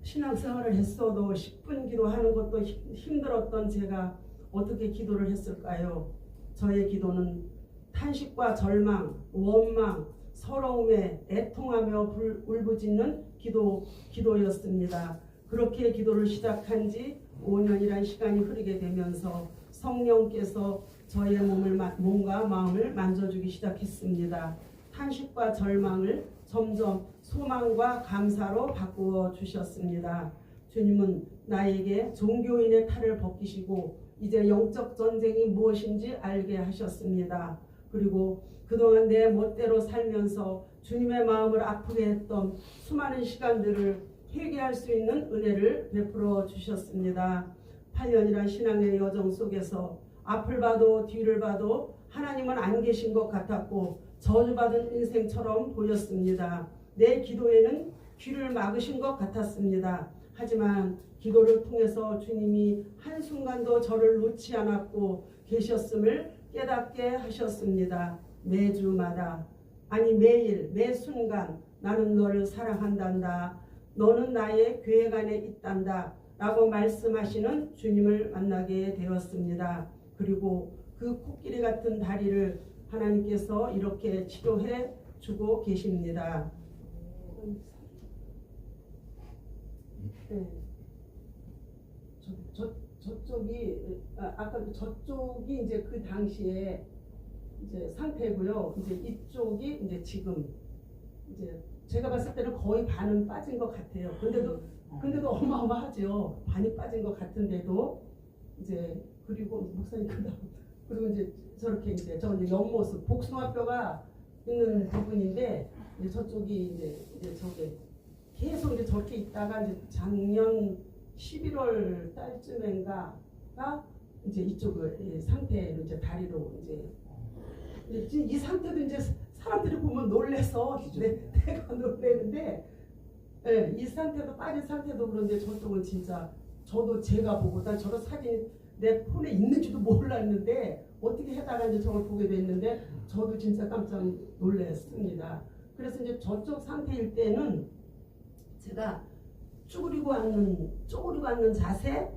신앙생활을 했어도 10분 기도하는 것도 힘들었던 제가 어떻게 기도를 했을까요? 저의 기도는 탄식과 절망, 원망, 서러움에 애통하며 울부짖는 기도였습니다. 그렇게 기도를 시작한 지 5년이란 시간이 흐르게 되면서 성령께서 저의 몸과 마음을 만져주기 시작했습니다. 탄식과 절망을 점점 소망과 감사로 바꾸어 주셨습니다. 주님은 나에게 종교인의 탈을 벗기시고 이제 영적 전쟁이 무엇인지 알게 하셨습니다. 그리고 그동안 내 멋대로 살면서 주님의 마음을 아프게 했던 수많은 시간들을 회개할 수 있는 은혜를 베풀어 주셨습니다. 8년이란 신앙의 여정 속에서 앞을 봐도 뒤를 봐도 하나님은 안 계신 것 같았고 저주받은 인생처럼 보였습니다. 내 기도에는 귀를 막으신 것 같았습니다. 하지만 기도를 통해서 주님이 한순간도 저를 놓지 않았고 계셨음을 깨닫게 하셨습니다. 매주마다, 아니 매일, 매 순간 나는 너를 사랑한단다. 너는 나의 계획 안에 있단다. 라고 말씀하시는 주님을 만나게 되었습니다. 그리고 그 코끼리 같은 다리를 하나님께서 이렇게 치료해 주고 계십니다. 네. 저쪽이 아까 저쪽이 이제 그 당시에 이제 상태고요. 이제 이쪽이 이제 지금 이제 제가 봤을 때는 거의 반은 빠진 것 같아요. 근데도 어마어마하죠. 반이 빠진 것 같은데도 이제 그리고 목사님 그리고 이제 저렇게 이제 옆모습 복숭아뼈가 있는 부분인데 이제 저쪽이 이제 저게 계속 이제 저렇게 있다가 이제 작년 11월 달쯤인가가 이제 이쪽 상태로 이제 다리로 이제 이 상태도 이제 사람들이 보면 놀래서 내가 놀래는데 이 상태도 빠진 상태도 그런데 저쪽은 진짜 저도 제가 보고 난 저런 사진이 내 폰에 있는지도 몰랐는데 어떻게 해다가 이제 저걸 보게 됐는데 저도 진짜 깜짝 놀랐습니다. 그래서 이제 저쪽 상태일 때는 제가 쪼그리고 앉는 자세,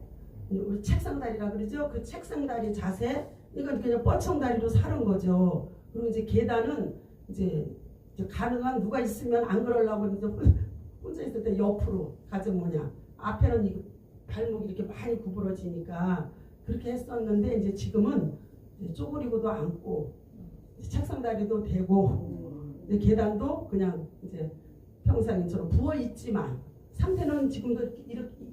우리 책상다리라 그러죠. 그 책상다리 자세, 이건 그냥 뻗청다리로 사는 거죠. 그리고 이제 계단은 이제 가능한 누가 있으면 안 그러려고 이제 혼자 있을 때 옆으로 가정 모양, 앞에는 이 발목이 이렇게 많이 구부러지니까 그렇게 했었는데 이제 지금은 이제 쪼그리고도 앉고 책상다리도 되고 이제 계단도 그냥 이제 평상인처럼 부어 있지만 상태는 지금도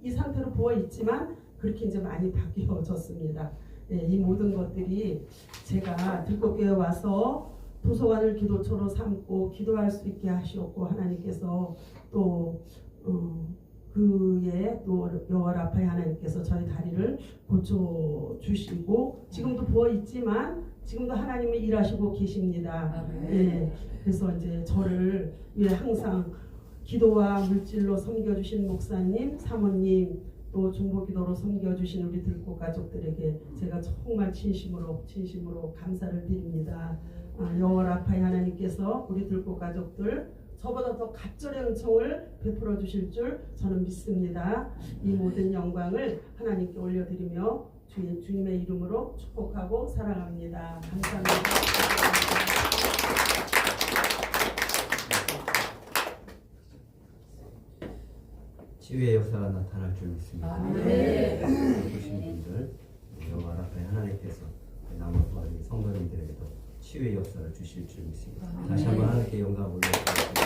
이 상태로 부어 있지만 그렇게 이제 많이 바뀌어졌습니다. 이 모든 것들이 제가 들꽃교회 와서 도서관을 기도처로 삼고 기도할 수 있게 하시었고 하나님께서 또 그의 또 여호와 라파의 하나님께서 저희 다리를 고쳐 주시고 지금도 부어 있지만 지금도 하나님이 일하시고 계십니다. 그래서 이제 저를 위해 항상 기도와 물질로 섬겨주신 목사님, 사모님, 또 중보기도로 섬겨주신 우리 들꽃 가족들에게 제가 정말 진심으로 감사를 드립니다. 여호와 라파의 하나님께서 우리 들꽃 가족들 저보다 더 갑절의 은총을 베풀어 주실 줄 저는 믿습니다. 이 모든 영광을 하나님께 올려드리며 주님의 이름으로 축복하고 사랑합니다. 감사합니다. 치유의 역사가 나타날 줄 믿습니다. 보신 분들 여호와 라파의 하나님께서 남은 성도님들에게도 치유의 역사를 주실 줄 믿습니다. 다시 한번 하나님께 영광을 올려드립니다.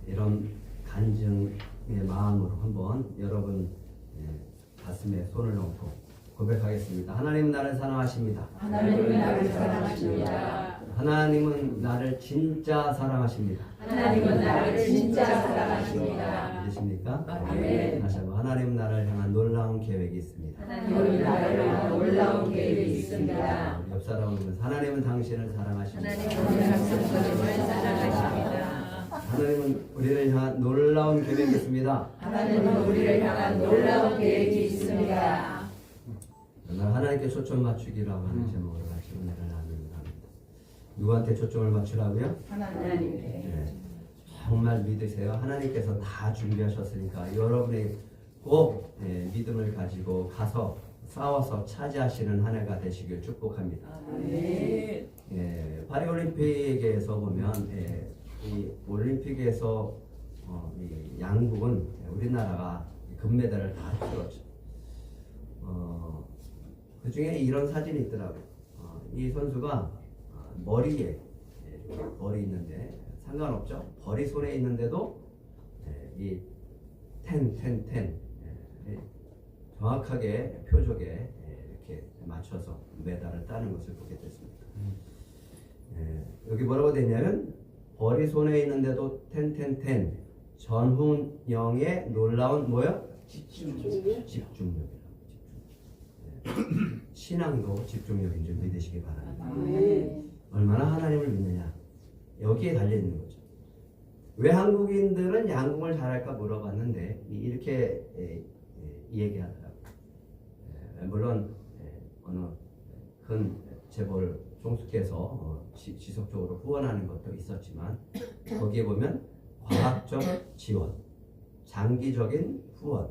이런 간증의 마음으로 한번 여러분 가슴에 손을 얹고 고백하겠습니다. 하나님은 나를 사랑하십니다. 하나님은 나를 사랑하십니다. 하나님은 나를 진짜 사랑하십니다. 하나님은 나를 진짜 사랑하십니다. 믿으십니까? 아멘. 다시 한번 하나님은 나를 향한 놀라운 계획이 있습니다. 하나님은 나를 향한 놀라운 계획이 있습니다. 옆 사람은 하나님은 당신을 사랑하십니다. 하나님은 당신을 사랑하십니다. 하나님은 우리를 향한 놀라운 계획이 있습니다. 하나님은 우리를 향한 놀라운 계획이 있습니다. 오늘 하나님께 초점 맞추기라고 하는 제목으로 같이 은혜를 나누기로 합니다. 누구한테 초점을 맞추라고요? 하나님께. 네. 정말 믿으세요. 하나님께서 다 준비하셨으니까 여러분이 꼭 믿음을 가지고 가서 싸워서 차지하시는 한 해가 되시길 축복합니다. 파리올림픽에서 보면 이 올림픽에서 이 양국은 우리나라가 금메달을 다 치렀죠. 그 중에 이런 사진이 있더라고요. 이 선수가 머리에 벌이 있는데 상관없죠. 벌이 손에 있는데도 이 정확하게 표적에 이렇게 맞춰서 메달을 따는 것을 보게 됐습니다. 여기 뭐라고 되냐면 벌이 손에 있는데도 전훈영의 놀라운 뭐요? 집중력이라고. 신앙도 집중력인 줄 믿으시기 바랍니다. 얼마나 하나님을 믿느냐 여기에 달려 있는 거죠. 왜 한국인들은 양궁을 잘할까 물어봤는데 이렇게 얘기하더라고요. 물론 어느 큰 재벌 종숙해서 지속적으로 후원하는 것도 있었지만 거기에 보면 과학적 지원, 장기적인 후원,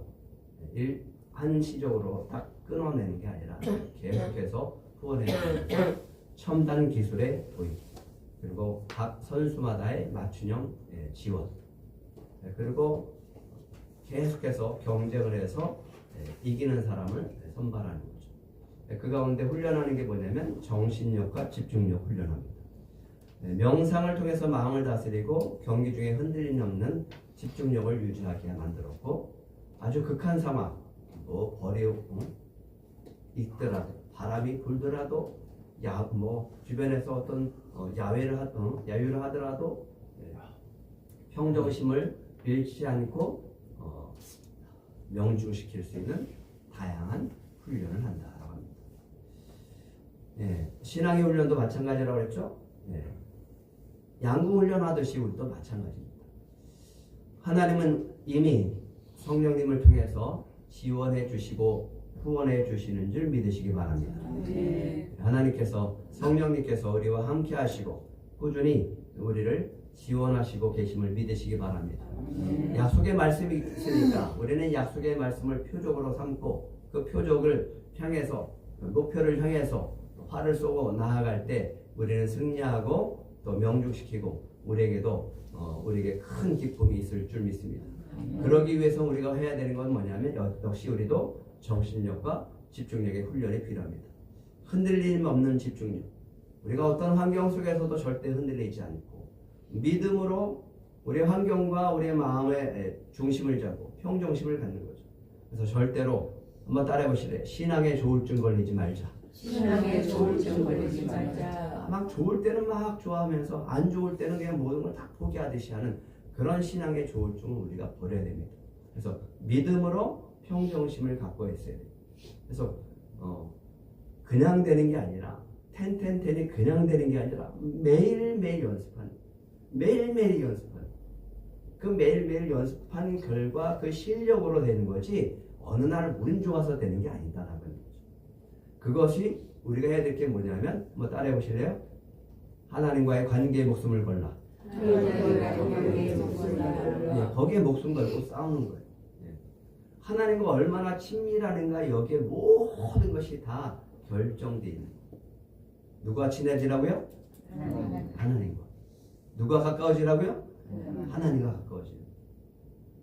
한시적으로 딱 끊어내는 게 아니라 계속해서 후원해주는 첨단 기술의 도입, 그리고 각 선수마다의 맞춤형 지원, 그리고 계속해서 경쟁을 해서 이기는 사람을 선발하는 거죠. 그 가운데 훈련하는 게 뭐냐면 정신력과 집중력 훈련합니다. 명상을 통해서 마음을 다스리고 경기 중에 흔들림이 없는 집중력을 유지하게 만들었고, 아주 극한 상황, 뭐 벌이 있더라도 바람이 불더라도 주변에서 어떤 야유를 하더라도 평정심을 잃지 않고 명중시킬 수 있는 다양한 훈련을 한다라고 합니다. 신앙의 훈련도 마찬가지라고 했죠. 양궁 훈련하듯이 우리도 마찬가지입니다. 하나님은 이미 성령님을 통해서 지원해 주시고 후원해 주시는 줄 믿으시기 바랍니다. 하나님께서 성령님께서 우리와 함께 하시고 꾸준히 우리를 지원하시고 계심을 믿으시기 바랍니다. 약속의 말씀이 있으니까 우리는 약속의 말씀을 표적으로 삼고 그 표적을 향해서 목표를 향해서 활을 쏘고 나아갈 때 우리는 승리하고 또 명중시키고 우리에게 큰 기쁨이 있을 줄 믿습니다. 그러기 위해서 우리가 해야 되는 건 뭐냐면 역시 우리도 정신력과 집중력의 훈련이 필요합니다. 흔들림 없는 집중력. 우리가 어떤 환경 속에서도 절대 흔들리지 않고 믿음으로 우리의 환경과 우리의 마음의 중심을 잡고 평정심을 갖는 거죠. 그래서 절대로 한번 따라해 보시래. 신앙에 조울증 걸리지 말자. 신앙에 조울증 걸리지 말자. 막 좋을 때는 막 좋아하면서 안 좋을 때는 그냥 모든 걸 다 포기하듯이 하는 그런 신앙의 조울증을 우리가 버려야 됩니다. 그래서 믿음으로 평정심을 갖고 있어야 돼요. 그래서 그냥 되는 게 아니라 텐이 그냥 되는 게 아니라 매일매일 연습하는, 매일매일 연습하는, 그 매일매일 연습하는 결과 그 실력으로 되는 거지 어느 날 운 좋아서 되는 게 아니다라는 거죠. 그것이 우리가 해야 될 게 뭐냐면 따라해 보실래요? 하나님과의 관계에 목숨을 걸라. 거기에 목숨 걸고 싸우는 거예요. 하나님과 얼마나 친밀하는가 여기에 모든 것이 다 결정되어 있는 거예요. 누가 친해지라고요? 하나님과. 누가 가까워지라고요? 하나님과 가까워지는 거예요.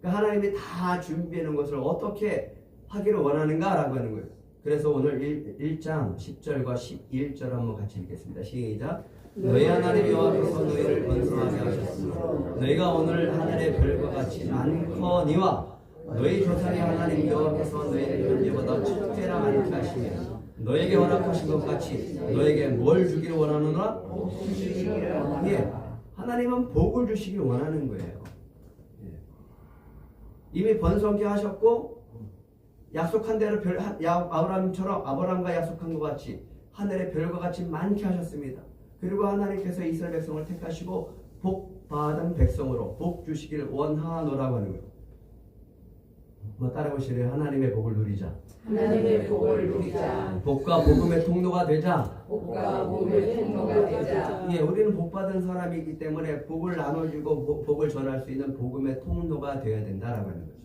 그러니까 하나님이 다 준비해 놓은 것을 어떻게 하기를 원하는가라고 하는 거예요. 그래서 오늘 1장 10절과 11절 한번 같이 읽겠습니다. 시작. 너희 하나님 여호와께서 너희를 번성하게 하셨으므로 너희가 오늘 하늘의 별과 같이 많거니와 너희 조상의 하나님 여호와께서 너희를 현재보다 첫째나 많게 하시며 너에게 허락하신 것 같이 너에게 뭘 주기를 원하느냐? 하나님은 복을 주시길 원하는 거예요. 이미 번성케 하셨고 약속한 대로 아브라함과 약속한 것 같이 하늘의 별과 같이 많게 하셨습니다. 그리고 하나님께서 이스라엘 백성을 택하시고 복 받은 백성으로 복 주시기를 원하노라고 하는 거예요. 따라 보시래요. 하나님의 복을 누리자. 하나님의 복을 누리자. 복과 복음의 통로가 되자. 복과 복음의 통로가 되자. 우리는 복 받은 사람이기 때문에 복을 나눠주고 복을 전할 수 있는 복음의 통로가 되어야 된다라고 하는 거죠.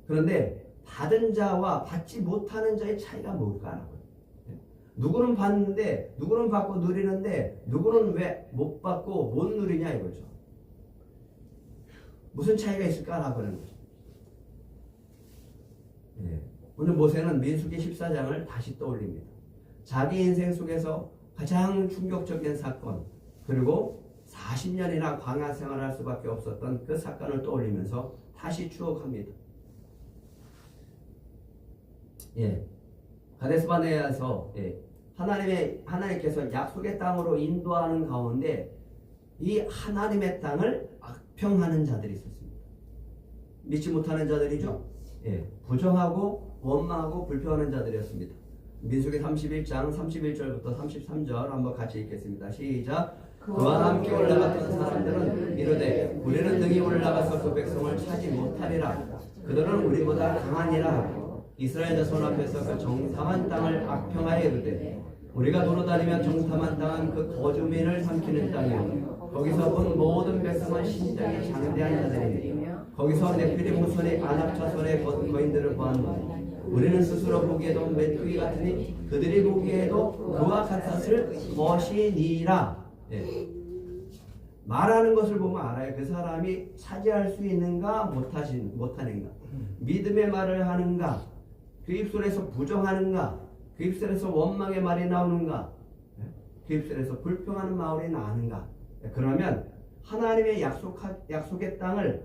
그런데 받은 자와 받지 못하는 자의 차이가 뭘까라고. 누구는 받는데 누구는 받고 누리는데 누구는 왜 못 받고 못 누리냐 이거죠. 무슨 차이가 있을까라고 하는 거죠. 오늘 모세는 민수기 14장을 다시 떠올립니다. 자기 인생 속에서 가장 충격적인 사건 그리고 40년이나 광야 생활할 수밖에 없었던 그 사건을 떠올리면서 다시 추억합니다. 예, 가데스바네아에서 하나님께서 약속의 땅으로 인도하는 가운데 이 하나님의 땅을 악평하는 자들이 있었습니다. 믿지 못하는 자들이죠. 예, 부정하고 원망하고 불평하는 자들이었습니다. 민수기 31장 31절부터 33절 한번 같이 읽겠습니다. 시작. 그와 함께 올라갔던 사람들은 이르되 우리는 등이 올라가서 그 백성을 차지 못하리라. 그들은 우리보다 강하니라 하고 이스라엘 자손 앞에서 그 정탐한 땅을 악평하여 이르되 우리가 돌아다니며 정탐한 땅은 그 거주민을 삼키는 땅이요 거기서 본 모든 백성은 신장이 장대한 자들이니 거기서 네피림 후손의 아낙 자손의 거인들을 보았노니 우리는 스스로 보기에도 메뚜기 같으니 그들이 보기에도 그와 같았을 것이니라. 예. 말하는 것을 보면 알아요. 그 사람이 차지할 수 있는가 못하는가, 믿음의 말을 하는가, 그 입술에서 부정하는가, 그 입술에서 원망의 말이 나오는가, 그 입술에서 불평하는 말이 나오는가. 그러면 하나님의 약속의 땅을,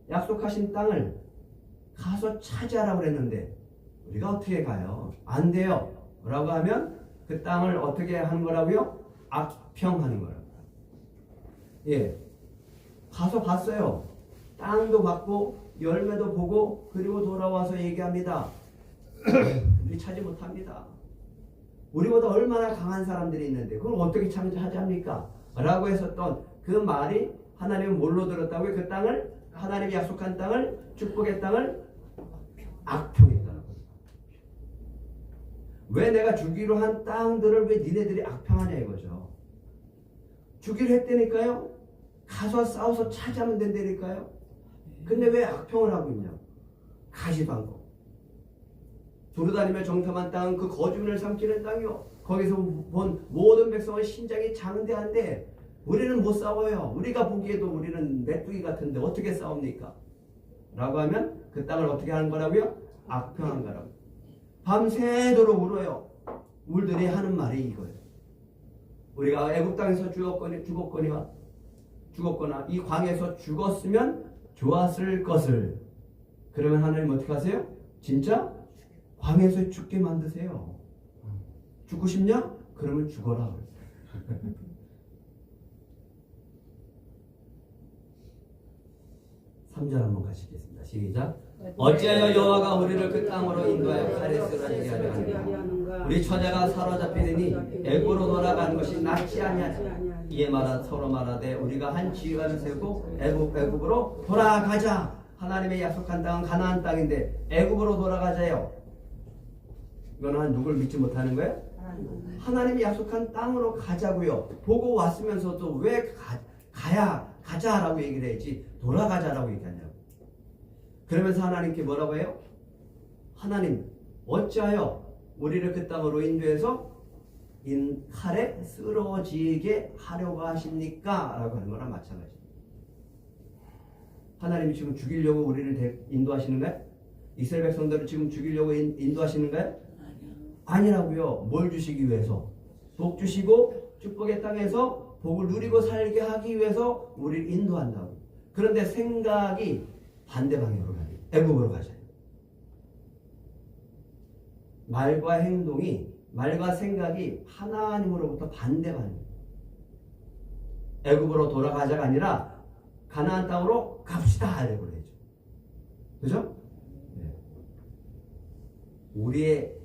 약속하신 땅을 가서 차지하라고 그랬는데 우리가 어떻게 가요? 안 돼요 라고 하면 그 땅을 어떻게 하는 거라고요? 악평하는 거라고. 예, 가서 봤어요. 땅도 봤고 열매도 보고 그리고 돌아와서 얘기합니다. 우리 차지 못합니다. 우리보다 얼마나 강한 사람들이 있는데 그걸 어떻게 차지합니까? 라고 했었던 그 말이 하나님은 뭘로 들었다고요? 그 땅을, 하나님이 약속한 땅을, 축복의 땅을 악평했다는 거예요. 왜 내가 주기로 한 땅들을 왜 니네들이 악평하냐 이거죠. 주기로 했다니까요. 가서 싸워서 차지하면 된다니까요. 근데 왜 악평을 하고 있냐? 가지도 않고 돌아다니며 정탐한 땅은 그 거주민을 삼키는 땅이요 거기서 본 모든 백성은 신장이 장대한데 우리는 못 싸워요. 우리가 보기에도 우리는 메뚜기 같은데 어떻게 싸웁니까? 라고 하면 그 땅을 어떻게 하는 거라고요? 악평한 거라고. 밤새도록 울어요. 울더니 하는 말이 이거예요. 우리가 애굽 땅에서 죽었거나 이 광에서 죽었으면 좋았을 것을. 그러면 하나님 어떻게 하세요? 진짜 광에서 죽게 만드세요. 죽고 싶냐? 그러면 죽어라. 3절 한번 같이 읽겠습니다. 시작. 어찌하여 여호와가 우리를 그 땅으로 인도하여 카데스로 이르게 하려 하는가? 우리 처자가 사로잡히더니 애굽으로 돌아가는 것이 낫지 아니하냐. 이에 서로 말하되 우리가 한 지휘관을 세우고 애굽으로 돌아가자. 하나님의 약속한 땅은 가나안 땅인데 애굽으로 돌아가자요. 이거는 누굴 믿지 못하는 거예요? 하나님이 약속한 땅으로 가자고요. 보고 왔으면서도 왜 가자라고 얘기를 해야지 돌아가자라고 얘기하냐고. 그러면서 하나님께 뭐라고 해요? 하나님 어찌하여 우리를 그 땅으로 인도해서 칼에 쓰러지게 하려고 하십니까? 라고 하는 거랑 마찬가지입니다. 하나님이 지금 죽이려고 우리를 인도하시는 거예요? 이스라엘 백성들을 지금 죽이려고 인도하시는 거예요? 아니라고요. 뭘 주시기 위해서? 복 주시고 축복의 땅에서 복을 누리고 살게 하기 위해서 우리를 인도한다고. 그런데 생각이 반대 방향으로 가요. 애굽으로 가자요. 말과 행동이, 말과 생각이 하나님으로부터 반대 방향. 애굽으로 돌아가자가 아니라 가나안 땅으로 갑시다 하려고 그러죠. 그죠? 네. 우리의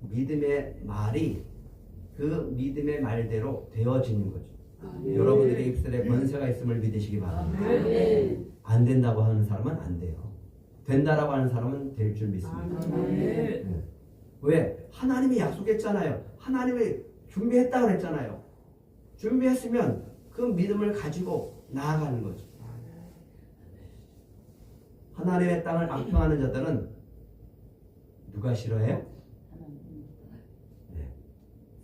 믿음의 말이 그 믿음의 말대로 되어지는 거죠. 여러분들의 입술에 권세가 있음을 믿으시기 바랍니다. 안 된다고 하는 사람은 안 돼요. 된다라고 하는 사람은 될 줄 믿습니다. 네. 왜? 하나님이 약속했잖아요. 하나님이 준비했다고 그랬잖아요. 준비했으면 그 믿음을 가지고 나아가는 거죠. 하나님의 땅을 악평하는 자들은 누가 싫어해요? 네.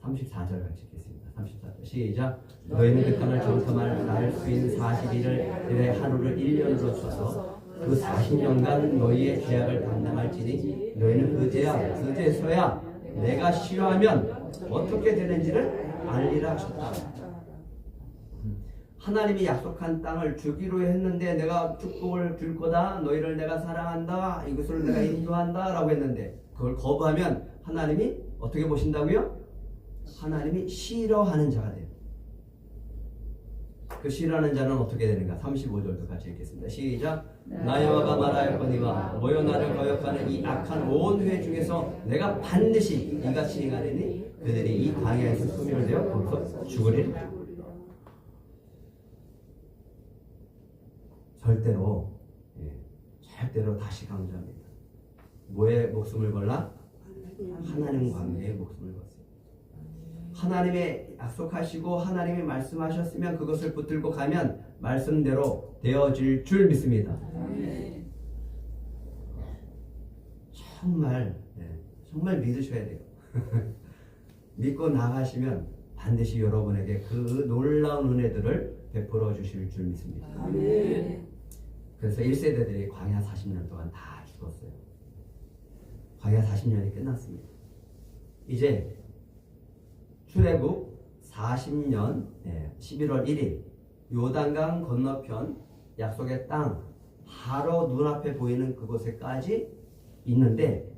34절 같이 읽겠습니다. 34절 시작. 너희는 그 땅을 정탐할 날 수인 40일을 하루를 1년으로 써서 그 40년간 너희의 죄악을 담당할지니 너희는 그제서야 내가 싫어하면 어떻게 되는지를 알리라 하셨다. 하나님이 약속한 땅을 주기로 했는데 내가 축복을 줄 거다. 너희를 내가 사랑한다. 이것을 내가 인도한다. 라고 했는데 그걸 거부하면 하나님이 어떻게 보신다고요? 하나님이 싫어하는 자가 돼요. 그 싫어하는 자는 어떻게 되는가? 35절도 같이 읽겠습니다. 시작. 나 여호와가 말하였거니와 모여 나를 거역하는 이 악한 온 회 중에서 내가 반드시 이같이 행하리니 그들이 이 광야에서 소멸되어 거기서 죽으리라. 절대로 다시 강조합니다. 뭐에 목숨을 걸라? 하나님 관계에 목숨을 걸었어요. 하나님의 약속하시고 하나님이 말씀하셨으면 그것을 붙들고 가면 말씀대로 되어질 줄 믿습니다. 정말 믿으셔야 돼요. 믿고 나가시면 반드시 여러분에게 그 놀라운 은혜들을 베풀어 주실 줄 믿습니다. 그래서 1세대들이 광야 40년 동안 다 죽었어요. 광야 40년이 끝났습니다. 이제 출애굽 40년 11월 1일 요단강 건너편 약속의 땅 바로 눈앞에 보이는 그곳에까지 있는데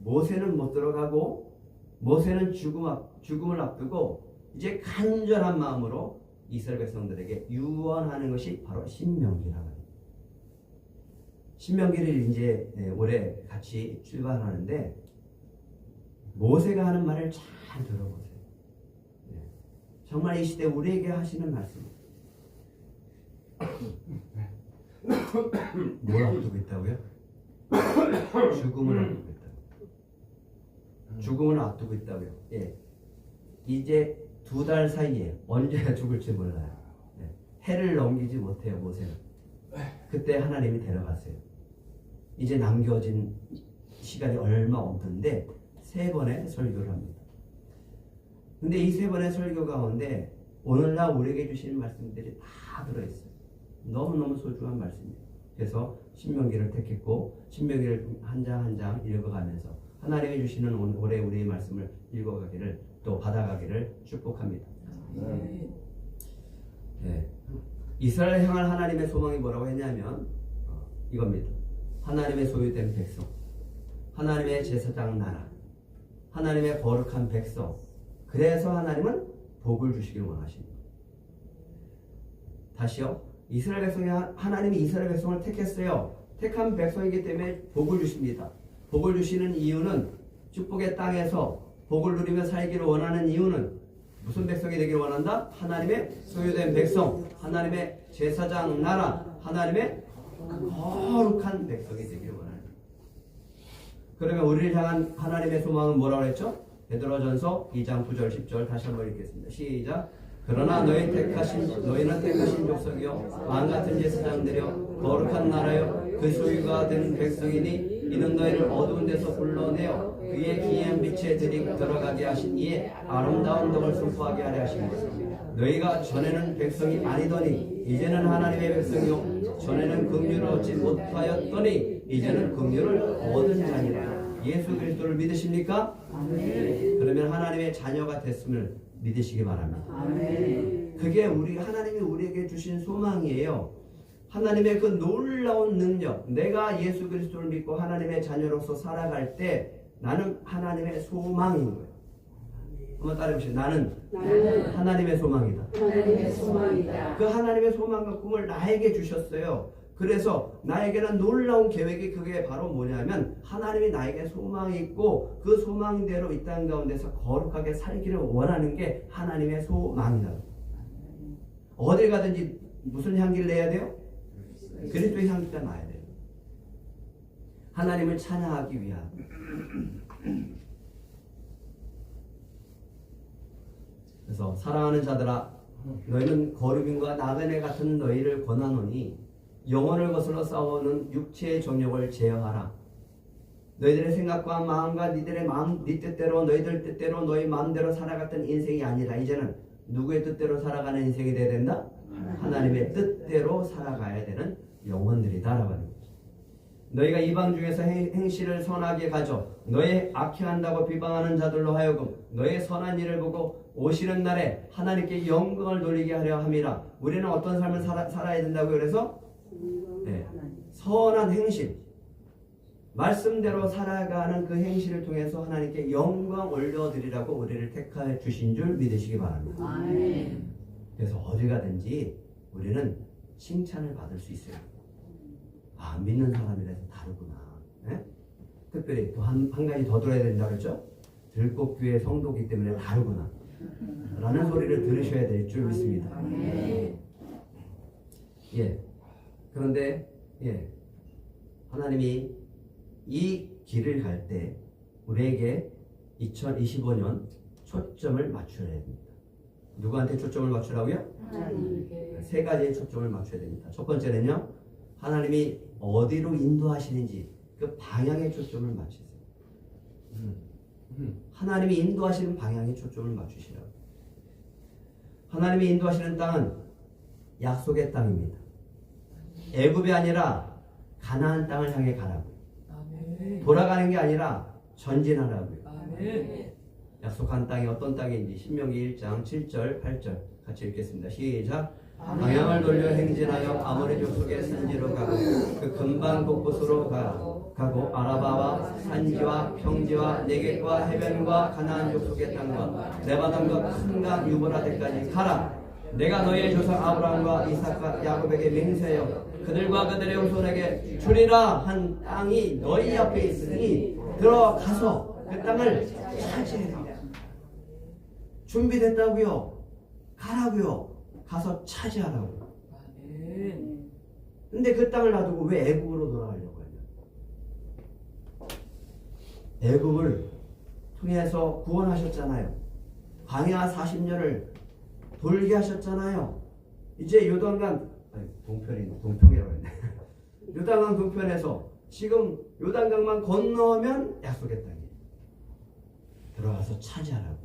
모세는 못 들어가고 모세는 죽음을 앞두고 이제 간절한 마음으로 이스라엘 백성들에게 유언하는 것이 바로 신명기라고 합니다. 신명기를 이제 올해 같이 출발하는데 모세가 하는 말을 잘 들어보세요. 정말 이 시대 우리에게 하시는 말씀입니다. 뭘 앞두고 있다고요? 죽음을 앞두고 있다고요. 죽음을 앞두고 있다고요. 이제 2달 사이에 언제 죽을지 몰라요. 해를 넘기지 못해요. 모세는. 그때 하나님이 데려갔어요. 이제 남겨진 시간이 얼마 없는데 3번의 설교를 합니다. 근데 이 3번의 설교 가운데 오늘날 우리에게 주시는 말씀들이 다 들어있어요. 너무너무 소중한 말씀입니다. 그래서 신명기를 택했고 신명기를 한 장 한 장 읽어가면서 하나님이 주시는 올해 우리의 말씀을 읽어가기를 또 받아가기를 축복합니다. 이스라엘 향할 하나님의 소망이 뭐라고 했냐면 이겁니다. 하나님의 소유된 백성, 하나님의 제사장 나라, 하나님의 거룩한 백성. 그래서 하나님은 복을 주시기를 원하십니다. 다시요. 하나님이 이스라엘 백성을 택했어요. 택한 백성이기 때문에 복을 주십니다. 복을 주시는 이유는 축복의 땅에서 복을 누리며 살기를 원하는 이유는 무슨 백성이 되기를 원한다? 하나님의 소유된 백성, 하나님의 제사장 나라, 하나님의 거룩한 백성이 되기를 원합니다. 그러면 우리를 향한 하나님의 소망은 뭐라고 했죠? 베드로전서 2장 9절 10절 다시 한번 읽겠습니다. 시작. 그러나 너희는 택하신 족속이요 왕같은 제사장들이요 거룩한 나라요 그 소유가 된 백성이니 이는 너희를 어두운 데서 불러내어 그의 기이한 빛에 들어가게 하신 이에 아름다운 덕을 선포하게 하려 하십니다. 너희가 전에는 백성이 아니더니 이제는 하나님의 백성이요 전에는 긍휼을 얻지 못하였더니 이제는 긍휼을 얻은 자니라. 예수 그리스도를 믿으십니까? 아멘. 그러면 하나님의 자녀가 됐음을 믿으시기 바랍니다. 아멘. 그게 하나님이 우리에게 주신 소망이에요. 하나님의 그 놀라운 능력, 내가 예수 그리스도를 믿고 하나님의 자녀로서 살아갈 때 나는 하나님의 소망인 거예요. 한번 따라해보시죠. 나는 하나님의 소망이다. 하나님의 소망이다. 그 하나님의 소망과 꿈을 나에게 주셨어요. 그래서 나에게는 놀라운 계획이 그게 바로 뭐냐면 하나님이 나에게 소망이 있고 그 소망대로 이 땅 가운데서 거룩하게 살기를 원하는 게 하나님의 소망이다. 어딜 가든지 무슨 향기를 내야 돼요? 그리스도의 향기가 나야 돼요. 하나님을 찬양하기 위한. 그래서 사랑하는 자들아 너희는 거룩인과 나그네 같은 너희를 권하노니 영혼을 거슬러 싸우는 육체의 정욕을 제어하라. 너희들의 생각과 마음과 너희들의 마음 네 뜻대로 너희들 뜻대로 너희 마음대로 살아갔던 인생이 아니라 이제는 누구의 뜻대로 살아가는 인생이 되어야 된다? 하나님의 뜻대로 살아가야 되는 영혼들이다 라고 하는 거죠. 너희가 이방 중에서 행실을 선하게 가져 너희 악행한다고 비방하는 자들로 하여금 너의 선한 일을 보고 오시는 날에 하나님께 영광을 돌리게 하려 함이라. 우리는 어떤 삶을 살아야 된다고요? 그래서 네, 선한 행실, 말씀대로 살아가는 그 행실을 통해서 하나님께 영광 올려드리라고 우리를 택하여 주신 줄 믿으시기 바랍니다. 아멘. 그래서 어디 가든지 우리는 칭찬을 받을 수 있어요. 아, 믿는 사람이라서 다르구나. 네? 특별히 또 한 가지 더 들어야 된다고 했죠? 들꽃교회 성도기 때문에 다르구나 라는 소리를 들으셔야 될 줄 믿습니다. 예. 그런데 하나님이 이 길을 갈 때 우리에게 2025년 초점을 맞춰야 됩니다. 누구한테 초점을 맞추라고요? 세 가지의 초점을 맞춰야 됩니다. 첫 번째는요, 하나님이 어디로 인도하시는지 그 방향에 초점을 맞추세요. 하나님이 인도하시는 방향에 초점을 맞추시라고. 하나님이 인도하시는 땅은 약속의 땅입니다. 애굽이 아니라 가나안 땅을 향해 가라고요. 돌아가는 게 아니라 전진하라고요. 약속한 땅이 어떤 땅인지 신명기 1장 7절 8절 같이 읽겠습니다. 시작. 방향을 돌려 행진하여 아모리 족속의 산지로 가고 그 근방 곳곳으로 가고 아라바와 산지와 평지와 네겝과 해변과 가나안 족속의 땅과 레바논과 큰 강 유브라데까지 가라. 내가 너희의 조상 아브라함과 이삭과 야곱에게 맹세하여 그들과 그들의 후손에게 주리라 한 땅이 너희 앞에 있으니 들어가서 그 땅을 차지해라. 준비됐다고요. 가라고요. 가서 차지하라고. 근데 그 땅을 놔두고 왜 애굽으로 돌아가려고 하냐? 애굽을 통해서 구원하셨잖아요. 광야 40년을 돌게 하셨잖아요. 이제 요단강 동평이라고 했네. 요단강 동편에서 지금 요단강만 건너면 약속의 땅이에요. 들어가서 차지하라고.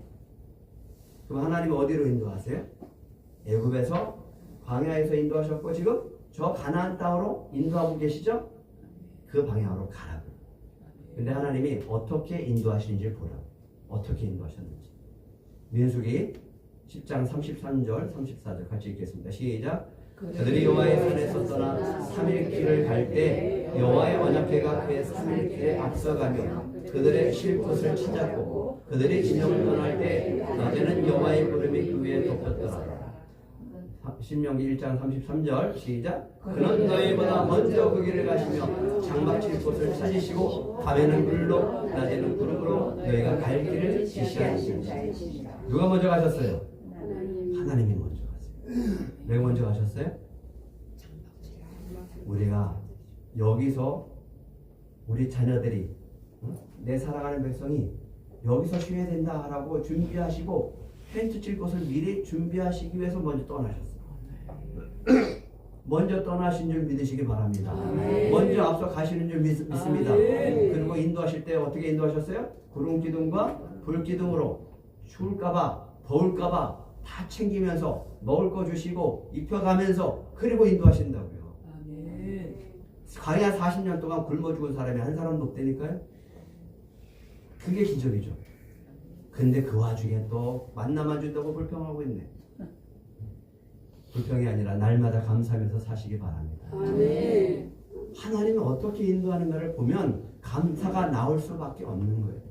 그럼 하나님은 어디로 인도하세요? 애굽에서 광야에서 인도하셨고 지금 저 가나안 땅으로 인도하고 계시죠? 그 방향으로 가라고. 근데 하나님이 어떻게 인도하시는지 보라고. 어떻게 인도하셨는지. 민수기 10장 33절 34절 같이 읽겠습니다. 시작. 그들이 여호와의 산에서 떠나 3일 길을 갈 때 여호와의 언약궤가 그의 3일 길에 앞서가며 그들의 쉴 곳을 찾았고 그들이 진영을 떠날 때 낮에는 여호와의 구름이 그 위에 덮였더라. 신명기 1장 33절 시작. 그는 너희보다 먼저 그 길을 가시며 장막 칠 곳을 찾으시고 밤에는 불로 낮에는 구름으로 너희가 갈 길을 지시하시니라. 누가 먼저 가셨어요? 하나님이 먼저 가세요. 왜 먼저 가셨어요? 우리가 여기서 우리 자녀들이 내 사랑하는 백성이 여기서 쉬어야 된다라고 준비하시고 텐트 칠 곳을 미리 준비하시기 위해서 먼저 떠나셨어요. 먼저 떠나신 줄 믿으시기 바랍니다. 먼저 앞서 가시는 줄 믿습니다. 그리고 인도하실 때 어떻게 인도하셨어요? 구름 기둥과 불 기둥으로 추울까봐 더울까봐 다 챙기면서 먹을 거 주시고 입혀가면서 그리고 인도하신다고요. 광야 40년 동안 굶어 죽은 사람이 한 사람도 없다니까요. 그게 기적이죠. 근데 그 와중에 또 만나만 준다고 불평하고 있네. 불평이 아니라 날마다 감사하면서 사시기 바랍니다. 하나님이 어떻게 인도하는가를 보면 감사가 나올 수밖에 없는 거예요.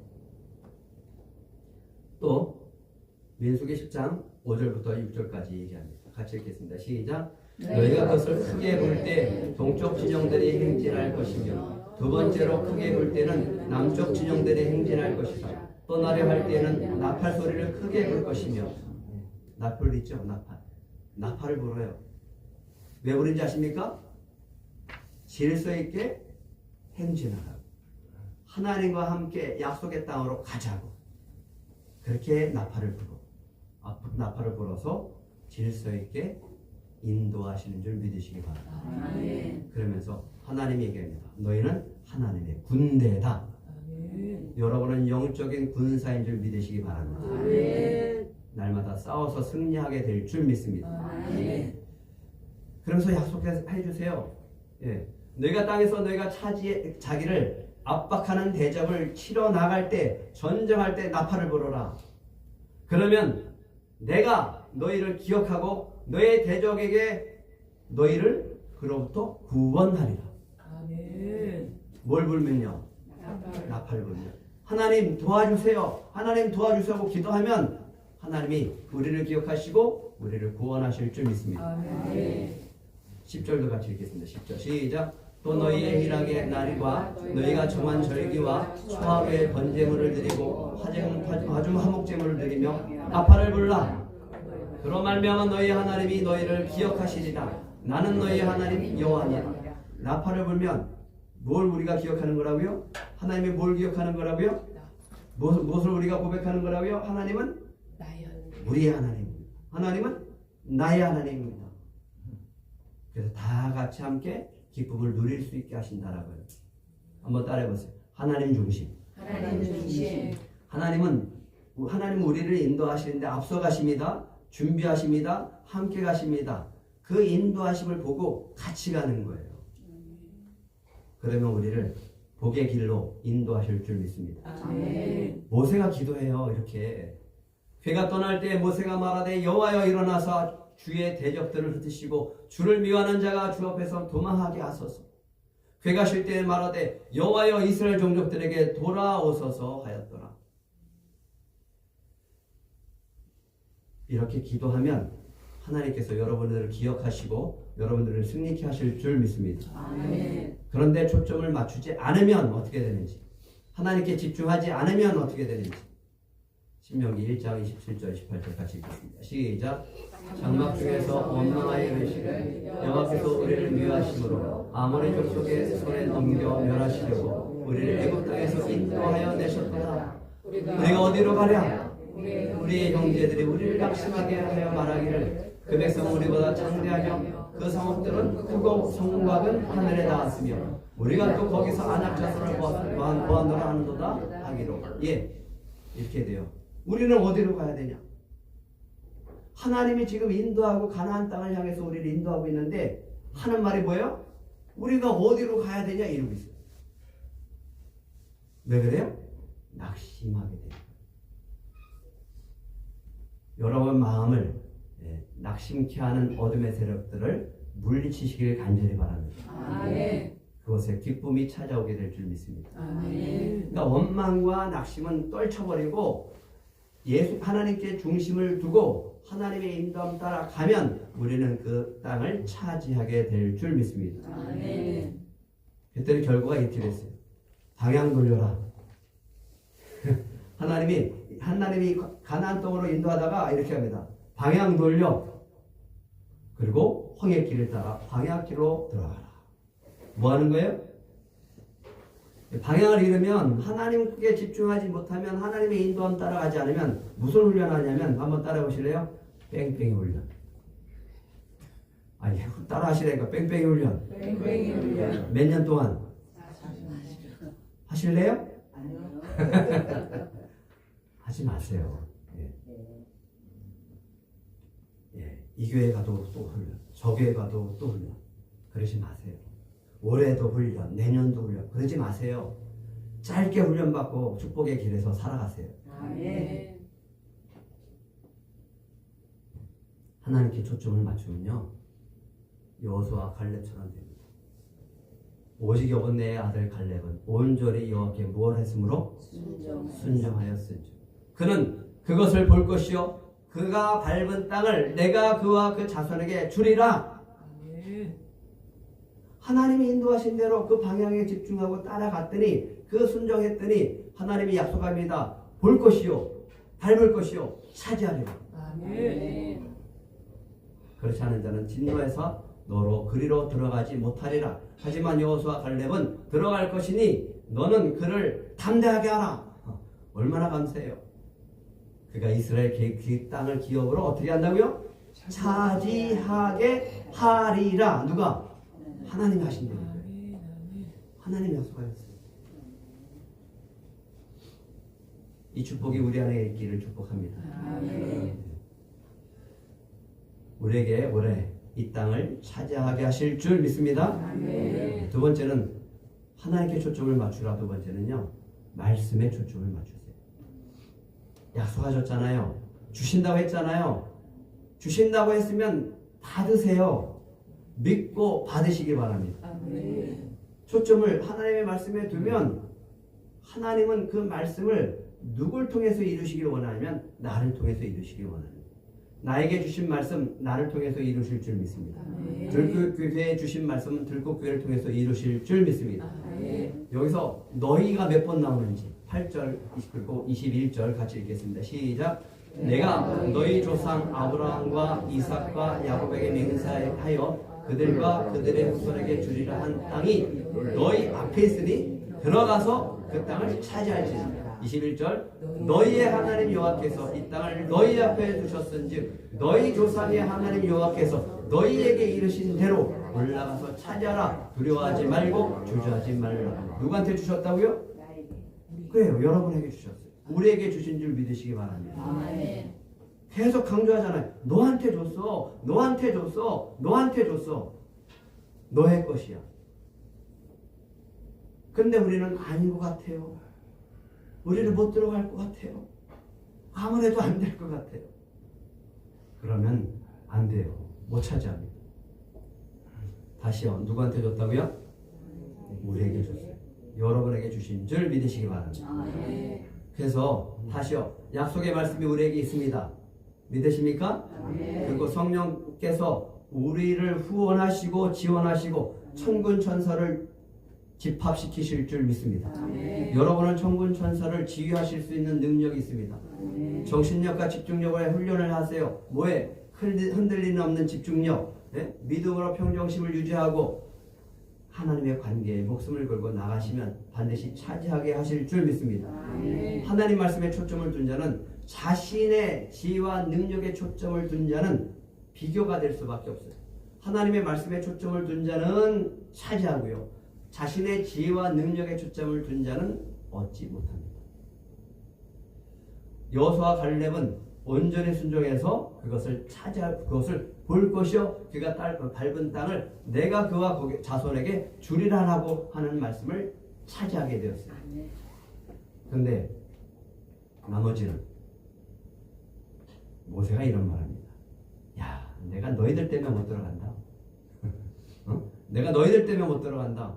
또 민수기 10장 5절부터 6절까지 얘기합니다. 같이 읽겠습니다. 시작. 너희가 그것을 크게 볼 때 동쪽 진영들이 행진할 것이며 두 번째로 크게 볼 때는 남쪽 진영들이 행진할 것이다. 떠나려 할 때는 나팔 소리를 크게 불 것이며 나팔 있죠? 나팔을 불어요. 왜 부른지 아십니까? 질서 있게 행진하라고. 하나님과 함께 약속의 땅으로 가자고. 그렇게 나팔을 불어서 질서 있게 인도하시는 줄 믿으시기 바랍니다. 그러면서 하나님이 얘기합니다. 너희는 하나님의 군대다. 여러분은 영적인 군사인 줄 믿으시기 바랍니다. 날마다 싸워서 승리하게 될 줄 믿습니다. 그래서 약속해 주세요. 너희가 땅에서 너희가 자기를 압박하는 대적을 치러 나갈 때, 전쟁할 때 나팔을 불어라. 그러면 내가 너희를 기억하고 너의 대적에게 너희를 그로부터 구원하리라. 뭘 불면요? 나팔을 불면. 하나님 도와주세요. 하나님 도와주세요 하고 기도하면 하나님이 우리를 기억하시고 우리를 구원하실 줄 믿습니다. 10절도 같이 읽겠습니다. 10절 시작. 또 너희의 희락의 날과 너희가 정한 절기와 초하루의 번제물을 드리고 아주 화목제물을 드리며 나팔을 불라. 그로 말미암아 너희 하나님이 너희를 기억하시리라. 나는 너희 하나님 여호와니라. 나팔을 불면 뭘 우리가 기억하는 거라고요? 하나님이 뭘 기억하는 거라고요? 무엇을 우리가 고백하는 거라고요? 하나님은 우리의 하나님입니다. 하나님은 나의 하나님입니다. 그래서 다 같이 함께 기쁨을 누릴 수 있게 하신다라고요. 한번 따라해보세요. 하나님 중심. 하나님은 우리를 인도하시는데 앞서 가십니다. 준비하십니다. 함께 가십니다. 그 인도하심을 보고 같이 가는 거예요. 그러면 우리를 복의 길로 인도하실 줄 믿습니다. 모세가 기도해요. 이렇게 괴가 떠날 때 모세가 말하되 여호와여 일어나사 주의 대적들을 흩으시고 주를 미워하는 자가 주 앞에서 도망하게 하소서. 괴가 쉴 때 말하되 여호와여 이스라엘 종족들에게 돌아오소서 하였더라. 이렇게 기도하면 하나님께서 여러분들을 기억하시고 여러분들을 승리케 하실 줄 믿습니다. 그런데 초점을 맞추지 않으면 어떻게 되는지, 하나님께 집중하지 않으면 어떻게 되는지 신명기 1장 27절 28절 같이 읽겠습니다. 시작. 장막 중에서 원망하여 이르시되 여호와께서 우리를 미워하심으로 아모리 족속의 손에 넘겨 멸하시려고 우리를 애굽 땅에서 인도하여 내셨도다. 우리가 어디로 가랴? 우리의 형제들이 우리를 낙심하게 하여 말하기를 그 백성은 우리보다 창대하며 그 성읍들은 크고 성곽은 하늘에 닿았으며 우리가 또 거기서 안악 자손을 보았노라 하는도다 하기로. 이렇게 돼요. 우리는 어디로 가야 되냐? 하나님이 지금 인도하고 가나안 땅을 향해서 우리를 인도하고 있는데 하는 말이 뭐예요? 우리가 어디로 가야 되냐 이러고 있어요. 왜 그래요? 낙심하게 돼요. 여러분 마음을 낙심케 하는 어둠의 세력들을 물리치시길 간절히 바랍니다. 그곳에 기쁨이 찾아오게 될 줄 믿습니다. 그러니까 원망과 낙심은 떨쳐버리고 하나님께 중심을 두고 하나님의 인도함 따라 가면 우리는 그 땅을 차지하게 될 줄 믿습니다. 그랬더니 결과가 이렇게 됐어요. 방향 돌려라. 하나님이 가나안 땅으로 인도하다가 이렇게 합니다. 방향 돌려. 그리고 홍해 길을 따라 광야길로 들어가라. 뭐 하는 거예요? 방향을 잃으면 하나님께 집중하지 못하면 하나님의 인도함 따라가지 않으면 무슨 훈련하냐면 한번 따라해 보실래요? 뺑뺑이 훈련. 아니 따라 하시라니까. 뺑뺑이 훈련. 몇 년 동안 하실래요? 아니요. 하지 마세요. 이 교회 가도 또 훈련, 저 교회 가도 또 훈련. 그러지 마세요. 올해도 훈련, 내년도 훈련. 그러지 마세요. 짧게 훈련받고 축복의 길에서 살아가세요. 하나님께 초점을 맞추면요, 여호수아 갈렙처럼 됩니다. 오직 여본 내 아들 갈렙은 온전히 여호와께 뭘 했으므로? 순종하였으니 그는 그것을 볼 것이요 그가 밟은 땅을 내가 그와 그 자손에게 주리라. 하나님이 인도하신 대로 그 방향에 집중하고 따라갔더니 그 순종했더니 하나님이 약속합니다. 볼 것이요 밟을 것이요 차지하리라. 그렇지 않은 자는 진노에서 너로 그리로 들어가지 못하리라. 하지만 여호수아 갈렙은 들어갈 것이니 너는 그를 담대하게 하라. 얼마나 감사해요. 그가 이스라엘 그 땅을 기업으로 어떻게 한다고요? 차지하게 하리라. 누가? 하나님이 하신다는 거예요. 하나님이 약속하셨어요. 이 축복이 우리 안에 있기를 축복합니다. 우리에게 올해 이 땅을 차지하게 하실 줄 믿습니다. 두 번째는 하나님께 초점을 맞추라. 두 번째는요, 말씀에 초점을 맞추세요. 약속하셨잖아요. 주신다고 했잖아요. 주신다고 했으면 받으세요. 믿고 받으시기 바랍니다. 초점을 하나님의 말씀에 두면 하나님은 그 말씀을 누굴 통해서 이루시길 원하냐면 나를 통해서 이루시길 원합니다. 나에게 주신 말씀 나를 통해서 이루실 줄 믿습니다. 들꽃교회에 주신 말씀은 들꽃교회를 통해서 이루실 줄 믿습니다. 여기서 너희가 몇 번 나오는지 8절 그리고 21절 같이 읽겠습니다. 시작. 내가 너희 조상 아브라함과 이삭과 야곱에게 맹세하여 그들과 그들의 후손에게 주리라 한 땅이 너희 앞에 있으니 들어가서 그 땅을 차지할지니. 21절 너희의 하나님 여호와께서 이 땅을 너희 앞에 두셨은즉 너희 조상의 하나님 여호와께서 너희에게 이르신 대로 올라가서 차지하라. 두려워하지 말고 주저하지 말라. 누구한테 주셨다고요? 그래요. 여러분에게 주셨어요. 우리에게 주신 줄 믿으시기 바랍니다. 계속 강조하잖아요. 너한테 줬어. 너한테 줬어. 너한테 줬어. 너의 것이야. 근데 우리는 아닌 것 같아요. 우리는 못 들어갈 것 같아요. 아무래도 안 될 것 같아요. 그러면 안 돼요. 못 차지합니다. 다시요. 누구한테 줬다고요? 우리에게 줬어요. 여러분에게 주신 줄 믿으시기 바랍니다. 그래서 다시요. 약속의 말씀이 우리에게 있습니다. 믿으십니까? 그리고 성령께서 우리를 후원하시고 지원하시고 천군 천사를 집합시키실 줄 믿습니다. 여러분은 천군 천사를 지휘하실 수 있는 능력이 있습니다. 정신력과 집중력을 훈련을 하세요. 뭐에? 흔들리는 없는 집중력, 믿음으로 평정심을 유지하고 하나님의 관계에 목숨을 걸고 나가시면 반드시 차지하게 하실 줄 믿습니다. 하나님 말씀에 초점을 둔 자는 자신의 지혜와 능력에 초점을 둔 자는 비교가 될 수밖에 없어요. 하나님의 말씀에 초점을 둔 자는 차지하고요. 자신의 지혜와 능력에 초점을 둔 자는 얻지 못합니다. 여호수아와 갈렙은 온전히 순종해서 그것을 그것을 볼 것이요 그가 밟은 땅을 내가 그와 자손에게 주리라라고 하는 말씀을 차지하게 되었어요. 그런데 나머지는 모세가 이런 말합니다. 야, 내가 너희들 때문에 못 들어간다. 내가 너희들 때문에 못 들어간다.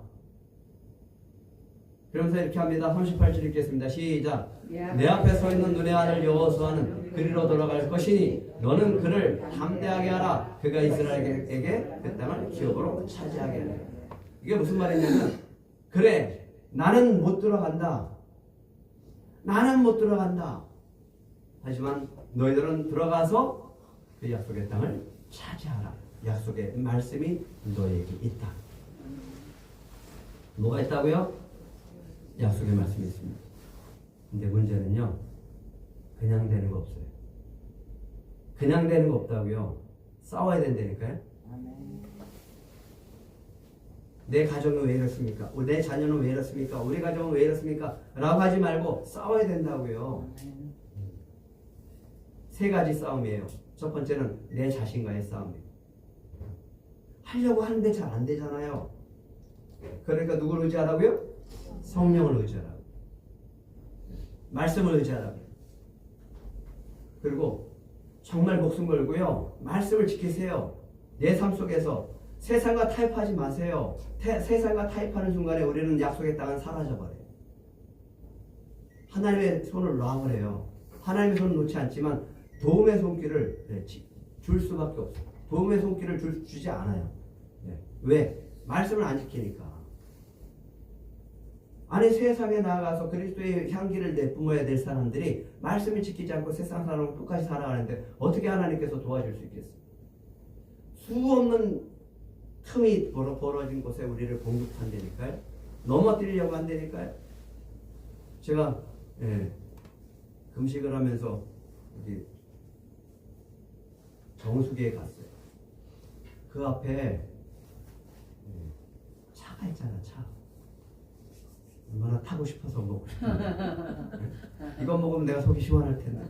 그러면서 이렇게 합니다. 38절 읽겠습니다. 시작. 내 앞에 서 있는 눈의 아들 여호수아는 그리로 돌아갈 것이니 너는 그를 담대하게 하라. 그가 이스라엘에게 그 땅을 기업으로 차지하게 하라. 이게 무슨 말이냐면 그래 나는 못 들어간다. 나는 못 들어간다. 하지만 너희들은 들어가서 그 약속의 땅을 차지하라. 약속의 말씀이 너희에게 있다. 뭐가 있다고요? 약속의 말씀이 있습니다. 근데 문제는요, 그냥 되는 거 없어요. 그냥 되는 거 없다고요. 싸워야 된다니까요. 내 가정은 왜 이렇습니까? 내 자녀는 왜 이렇습니까? 우리 가정은 왜 이렇습니까? 라고 하지 말고 싸워야 된다고요. 세 가지 싸움이에요. 첫 번째는 내 자신과의 싸움이에요. 하려고 하는데 잘 안 되잖아요. 그러니까 누구를 의지하라고요? 성령을 의지하라고. 말씀을 의지하라고. 그리고 정말 목숨 걸고요. 말씀을 지키세요. 내 삶 속에서 세상과 타협하지 마세요. 세상과 타협하는 순간에 우리는 약속의 땅은 사라져버려요. 하나님의 손을 놔버려요. 하나님의 손을 놓지 않지만 도움의 손길을 줄 수밖에 없어요. 도움의 손길을 주지 않아요. 왜? 말씀을 안 지키니까. 아니 세상에 나아가서 그리스도의 향기를 내뿜어야 될 사람들이 말씀을 지키지 않고 세상 사람과 똑같이 살아가는데 어떻게 하나님께서 도와줄 수 있겠어요? 수없는 틈이 벌어진 곳에 우리를 공격한다니까요. 넘어뜨리려고 한다니까요. 제가 금식을 하면서 여기 정수기에 갔어요. 그 앞에 차가 있잖아. 차. 얼마나 타고 싶어서 먹고 싶은데 이거 먹으면 내가 속이 시원할 텐데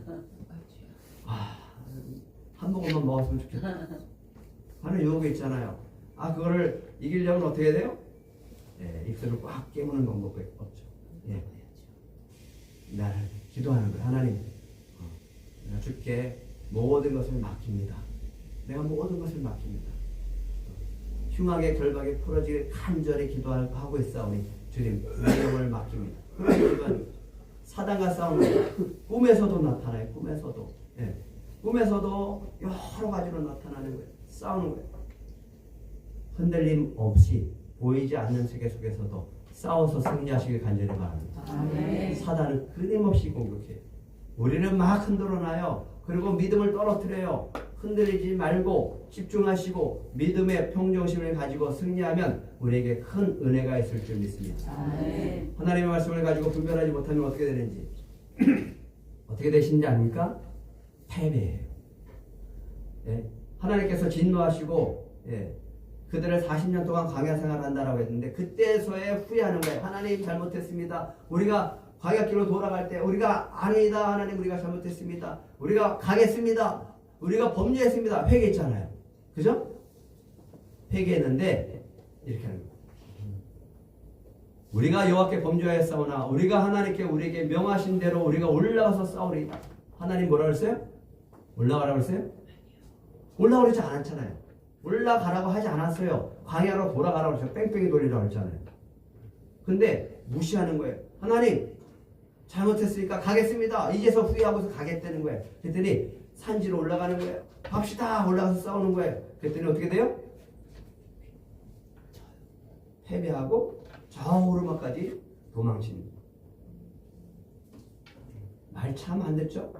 한 모금만 먹었으면 좋겠다. 하는 유혹이 있잖아요. 그거를 이기려면 어떻게 해야 돼요? 입술을 꽉 깨무는 방법이 없죠. 나를 기도하는 거예요. 하나님, 내가 주께 모든 것을 맡깁니다. 내가 모든 것을 맡깁니다. 흉악의 결박에 풀어지길 간절히 기도하고 있사오니 주님 내 영을 맡깁니다. 그런 사단과 싸우는 거예요. 꿈에서도 나타나요. 꿈에서도 여러 가지로 나타나는 거예요. 싸우는 거예요. 흔들림 없이 보이지 않는 세계 속에서도 싸워서 승리하시길 간절히 바랍니다. 사단은 끊임없이 공격해요. 우리는 막 흔들어놔요. 그리고 믿음을 떨어뜨려요. 흔들리지 말고 집중하시고 믿음의 평정심을 가지고 승리하면 우리에게 큰 은혜가 있을 줄 믿습니다. 하나님의 말씀을 가지고 분별하지 못하면 어떻게 되는지 어떻게 되시는지 아닙니까? 패배예요. 하나님께서 진노하시고 그들을 40년 동안 광야 생활을 한다라고 했는데 그때서야 후회하는 거예요. 하나님 잘못했습니다. 우리가 광야길로 돌아갈 때 우리가 아니다 하나님 우리가 잘못했습니다. 우리가 가겠습니다. 우리가 범죄했습니다. 회개했잖아요. 그죠? 회개했는데 이렇게 하는 거예요. 우리가 여호와께 범죄하였사오나 우리가 하나님께 우리에게 명하신 대로 우리가 올라가서 싸우리이다. 하나님 뭐라 그랬어요? 올라가라고 그랬어요? 올라가라고 그러지 않았잖아요. 올라가라고 하지 않았어요. 광야로 돌아가라고 그랬어요. 뺑뺑이 돌리라고 했잖아요. 근데 무시하는 거예요. 하나님 잘못했으니까 가겠습니다. 이제서 후회하고서 가겠다는 거예요. 그랬더니 산지로 올라가는 거예요. 갑시다. 올라가서 싸우는 거예요. 그랬더니 어떻게 돼요? 패배하고 저오르막까지 도망칩니다. 말 참 안 됐죠?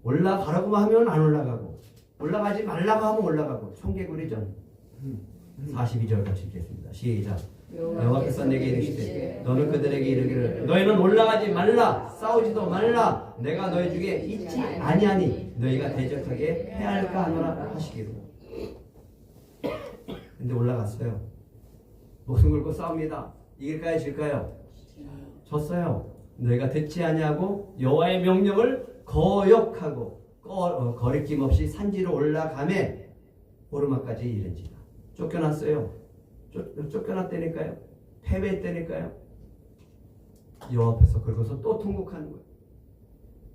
올라가라고만 하면 안 올라가고 올라가지 말라고 하면 올라가고 청개구리전 42절 같이 읽겠습니다. 시작. 여호와께서 내게 이르시되 너는 그들에게 이르기를 너희는 올라가지 말라 싸우지도 말라 내가 너희 중에 있지 아니하니 너희가 대적하게 패할까 하노라 하시기로. 근데 올라갔어요. 목숨 걸고 싸웁니다. 이길까요 질까요? 졌어요. 너희가 듣지 아니하고 여호와의 명령을 거역하고 거리낌 없이 산지로 올라가매 오르막까지 이른지라. 쫓겨났어요. 쫓겨났다니까요. 패배했다니까요. 여호와 앞에서 그러고서 또 통곡하는 거예요.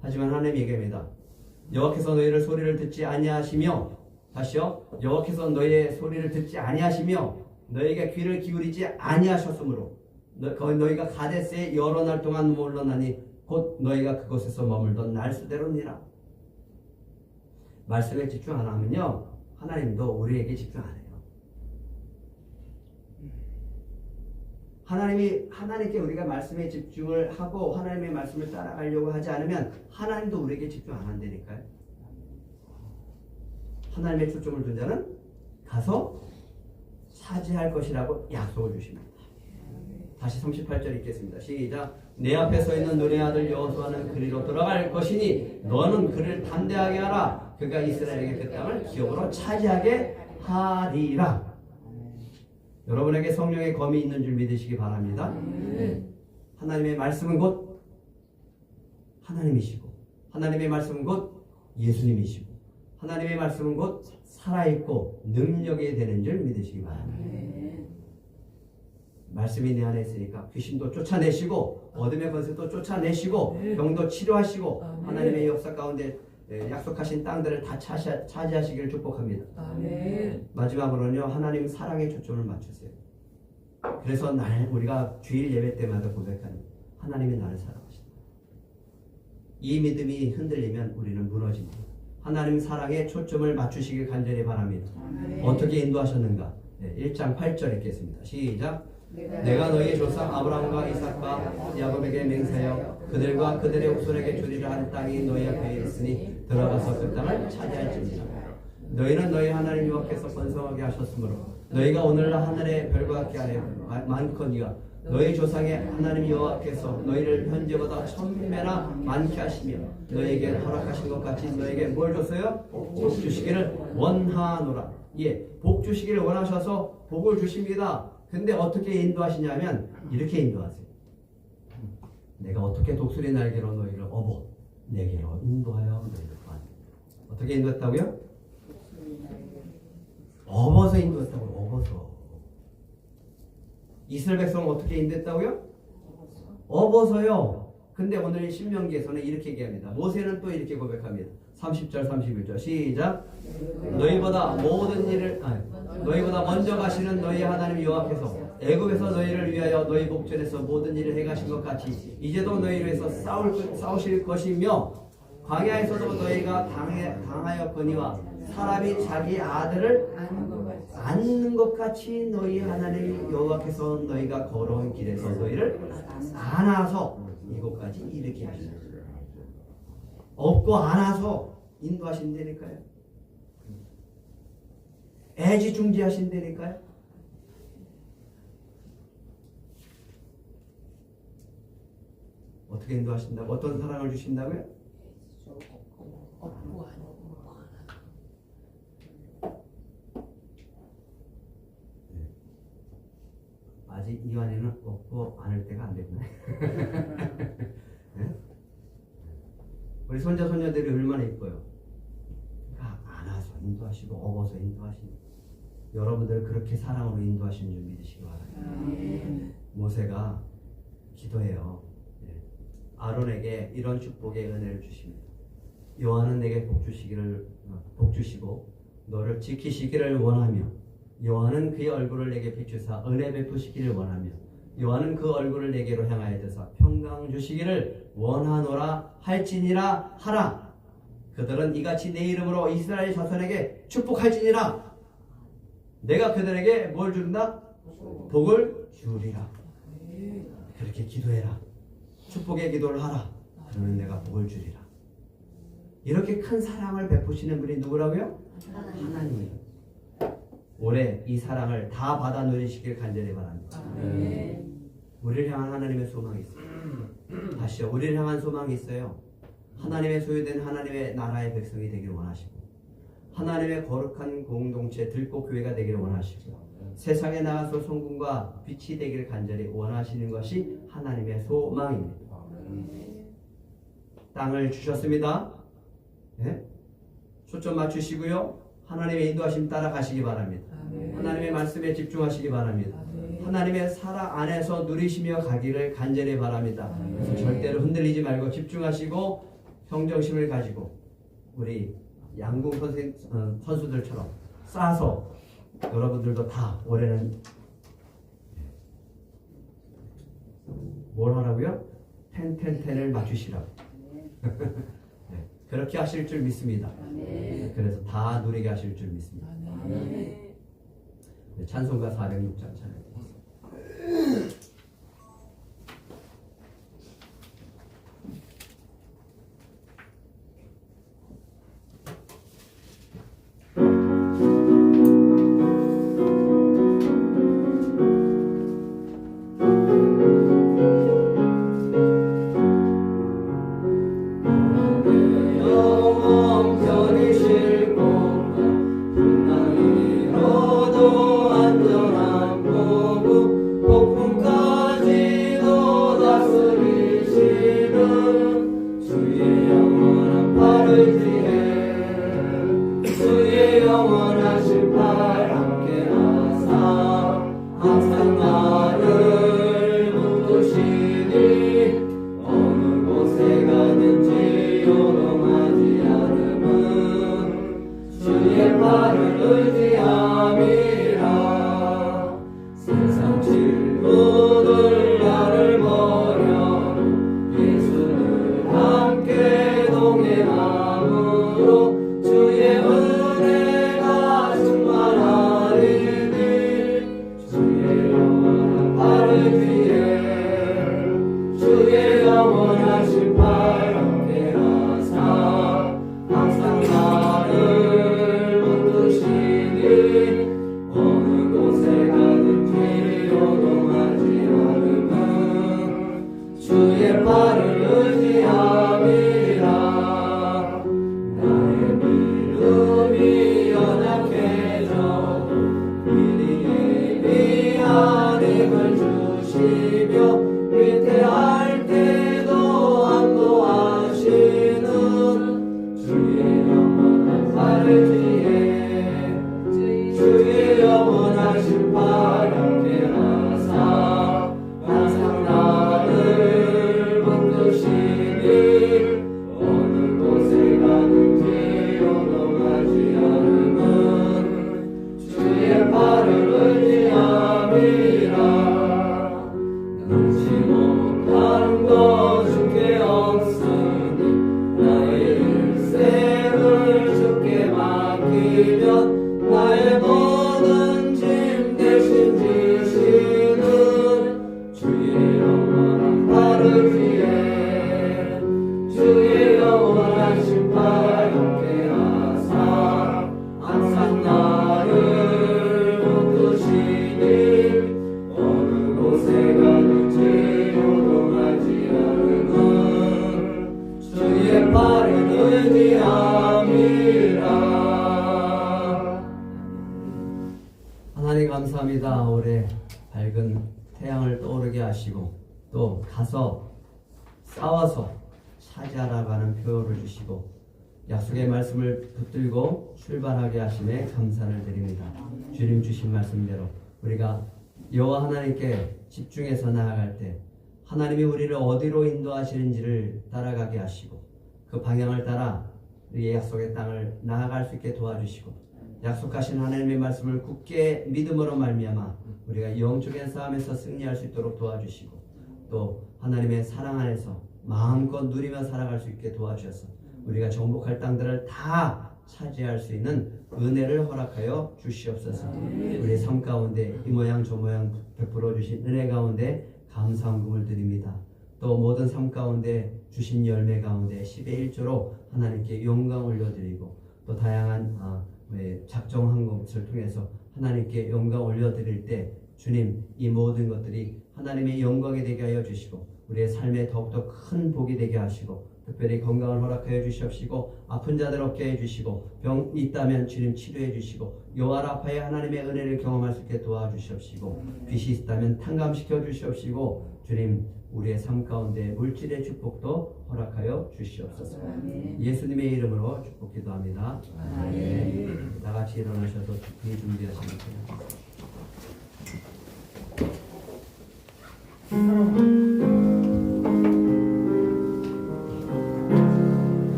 하지만 하나님 얘기합니다. 여호와께서 너희를 소리를 듣지 아니하시며 다시요. 여호와께서 너희의 소리를 듣지 아니하시며 너희에게 귀를 기울이지 아니하셨으므로 너희가 가데스에 여러 날 동안 물러나니 곧 너희가 그곳에서 머물던 날수대로니라. 말씀에 집중 안 하면요 하나님도 우리에게 집중 안 해요. 하나님께 우리가 말씀에 집중을 하고 하나님의 말씀을 따라가려고 하지 않으면 하나님도 우리에게 집중 안 한다니까요. 하나님의 초점을 둔 자는 가서 차지할 것이라고 약속을 주십니다. 다시 38절 읽겠습니다. 시작. 내 앞에 서 있는 눈의 아들 여호수아는 그리로 들어갈 것이니 너는 그를 담대하게 하라. 그가 이스라엘에게 그 땅을 기업으로 차지하게 하리라. 여러분에게 성령의 검이 있는 줄 믿으시기 바랍니다. 하나님의 말씀은 곧 하나님이시고 하나님의 말씀은 곧 예수님이시고 하나님의 말씀은 곧 살아있고 능력이 되는 줄 믿으시기 바랍니다. 말씀이 내 안에 있으니까 귀신도 쫓아내시고 어둠의 권세도 쫓아내시고 병도 치료하시고 하나님의 역사 가운데 약속하신 땅들을 다 차지하시기를 축복합니다. 마지막으로는요 하나님 사랑에 초점을 맞추세요. 그래서 우리가 주일 예배 때마다 고백하는 하나님이 나를 사랑하신다. 이 믿음이 흔들리면 우리는 무너집니다. 하나님 사랑에 초점을 맞추시길 간절히 바랍니다. 어떻게 인도하셨는가? 1장 8절 읽겠습니다. 시작. 내가 너희 조상 아브라함과 이삭과 야곱에게 맹세하여 그들과 그들의 후손에게 주리라 한 땅이 너희 앞에 있으니 들어가서 그 땅을 차지할지니라. 너희는 너희 하나님 여호와께서 번성하게 하셨으므로 너희가 오늘날 하늘의 별과 같게 하려 많거니와 너희 조상의 하나님 여호와께서 너희를 현재보다 1000배나 많게 하시며 너희에게 허락하신 것 같이 너희에게 뭘 줬어요? 복 주시기를 원하노라. 복 주시기를 원하셔서 복을 주십니다. 근데 어떻게 인도하시냐면 이렇게 인도하세요. 내가 어떻게 독수리 날개로 너희를 업어 내게로 인도하여 너희를 구하니. 어떻게 인도했다고요? 업어서 인도했다고. 업어서. 이스라엘 백성은 어떻게 인도했다고요? 업어서요. 근데 오늘 신명기에서는 이렇게 얘기합니다. 모세는 또 이렇게 고백합니다. 30절 31절 시작. 너희보다 먼저 가시는 너희 하나님 여호와께서 애굽에서 너희를 위하여 너희 복전에서 모든 일을 해가신 것 같이 이제도 너희를 위해서 싸우실 것이며 광야에서도 너희가 당하였거니와 사람이 자기 아들을 안는 것 같이 너희 하나님 여호와께서 너희가 걸어온 길에서 너희를 안아서 이곳까지 이르게 하시라. 업고 안아서 인도하신다니까요. 애지중지하신다니까요. 어떻게 인도하신다고? 어떤 사랑을 주신다고요? 아직 이완에는 없고 안을 때가 안 됐네. 네? 우리 손자 손녀들이 얼마나 이뻐요. 안아서 인도하시고 업어서 인도하시고 여러분들 그렇게 사랑으로 인도하시는 줄 믿으시기 바랍니다. 모세가 기도해요. 네. 아론에게 이런 축복의 은혜를 주십니다. 여호와는 내게 복 주시고 너를 지키시기를 원하며 여호와는 그의 얼굴을 내게 비추사 은혜 베푸시기를 원하며 여호와는 그 얼굴을 내게로 향하여 드사 평강 주시기를 원하노라 할지니라 하라. 그들은 이같이 내 이름으로 이스라엘 자손에게 축복할지니라. 내가 그들에게 뭘 준다? 복을 주리라. 그렇게 기도해라. 축복의 기도를 하라. 그러면 내가 복을 주리라. 이렇게 큰 사랑을 베푸시는 분이 누구라고요? 하나님이에요. 올해 이 사랑을 다 받아 누리시길 간절히 바랍니다. 우리를 향한 하나님의 소망이 있어요. 다시요. 우리를 향한 소망이 있어요. 하나님의 소유된 하나님의 나라의 백성이 되기를 원하시고 하나님의 거룩한 공동체 들꽃교회가 되기를 원하시고 세상에 나가서 성공과 빛이 되기를 간절히 원하시는 것이 하나님의 소망입니다. 땅을 주셨습니다. 네? 초점 맞추시고요. 하나님의 인도하심 따라 가시기 바랍니다. 하나님의 말씀에 집중하시기 바랍니다. 하나님의 사랑 안에서 누리시며 가기를 간절히 바랍니다. 그래서 절대로 흔들리지 말고 집중하시고 평정심을 가지고 우리 양궁 선수들처럼 쌓아서 여러분들도 다 올해는 뭘 하라고요? 10-10-10을 맞추시라고. 네, 그렇게 하실 줄 믿습니다. 그래서 다 누리게 하실 줄 믿습니다. 네, 찬송가 406장 찬양합니다. 주의 의지에 주의 영원한 심판 함께 하사 항상 나를 붙드시니 어느 곳에 가든지 요동하지 않음은 주의 발은 의지함이라. 하나님 감사합니다. 올해 밝은 태양을 떠오르게 하시고 또 가서 싸워서 차지하라고 하는 표를 주시고 약속의 말씀을 붙들고 출발하게 하심에 감사를 드립니다. 주님 주신 말씀대로 우리가 여호와 하나님께 집중해서 나아갈 때 하나님이 우리를 어디로 인도하시는지를 따라가게 하시고 그 방향을 따라 우리의 약속의 땅을 나아갈 수 있게 도와주시고 약속하신 하나님의 말씀을 굳게 믿음으로 말미암아 우리가 영적인 싸움에서 승리할 수 있도록 도와주시고 또 하나님의 사랑 안에서 마음껏 누리며 살아갈 수 있게 도와주셔서 우리가 정복할 땅들을 다 차지할 수 있는 은혜를 허락하여 주시옵소서. 우리의 삶 가운데 이 모양 저 모양 베풀어 주신 은혜 가운데 감사함을 드립니다. 또 모든 삶 가운데 주신 열매 가운데 10의 1조로 하나님께 영광 올려드리고 또 다양한 작정한 것을 통해서 하나님께 영광 올려드릴 때 주님 이 모든 것들이 하나님의 영광이 되게 하여 주시고 우리의 삶에 더욱더 큰 복이 되게 하시고 특별히 건강을 허락하여 주시옵시고 아픈 자들 없게 해주시고 병 있다면 주님 치료해 주시고 여호와라파의 하나님의 은혜를 경험할 수 있게 도와주시옵시고 빚이 있다면 탕감시켜 주시옵시고 주님 우리의 삶 가운데 물질의 축복도 허락하여 주시옵소서. 예수님의 이름으로 축복 기도합니다. 아멘. 다 같이 일어나셔서 축복이 준비하시면 됩니다.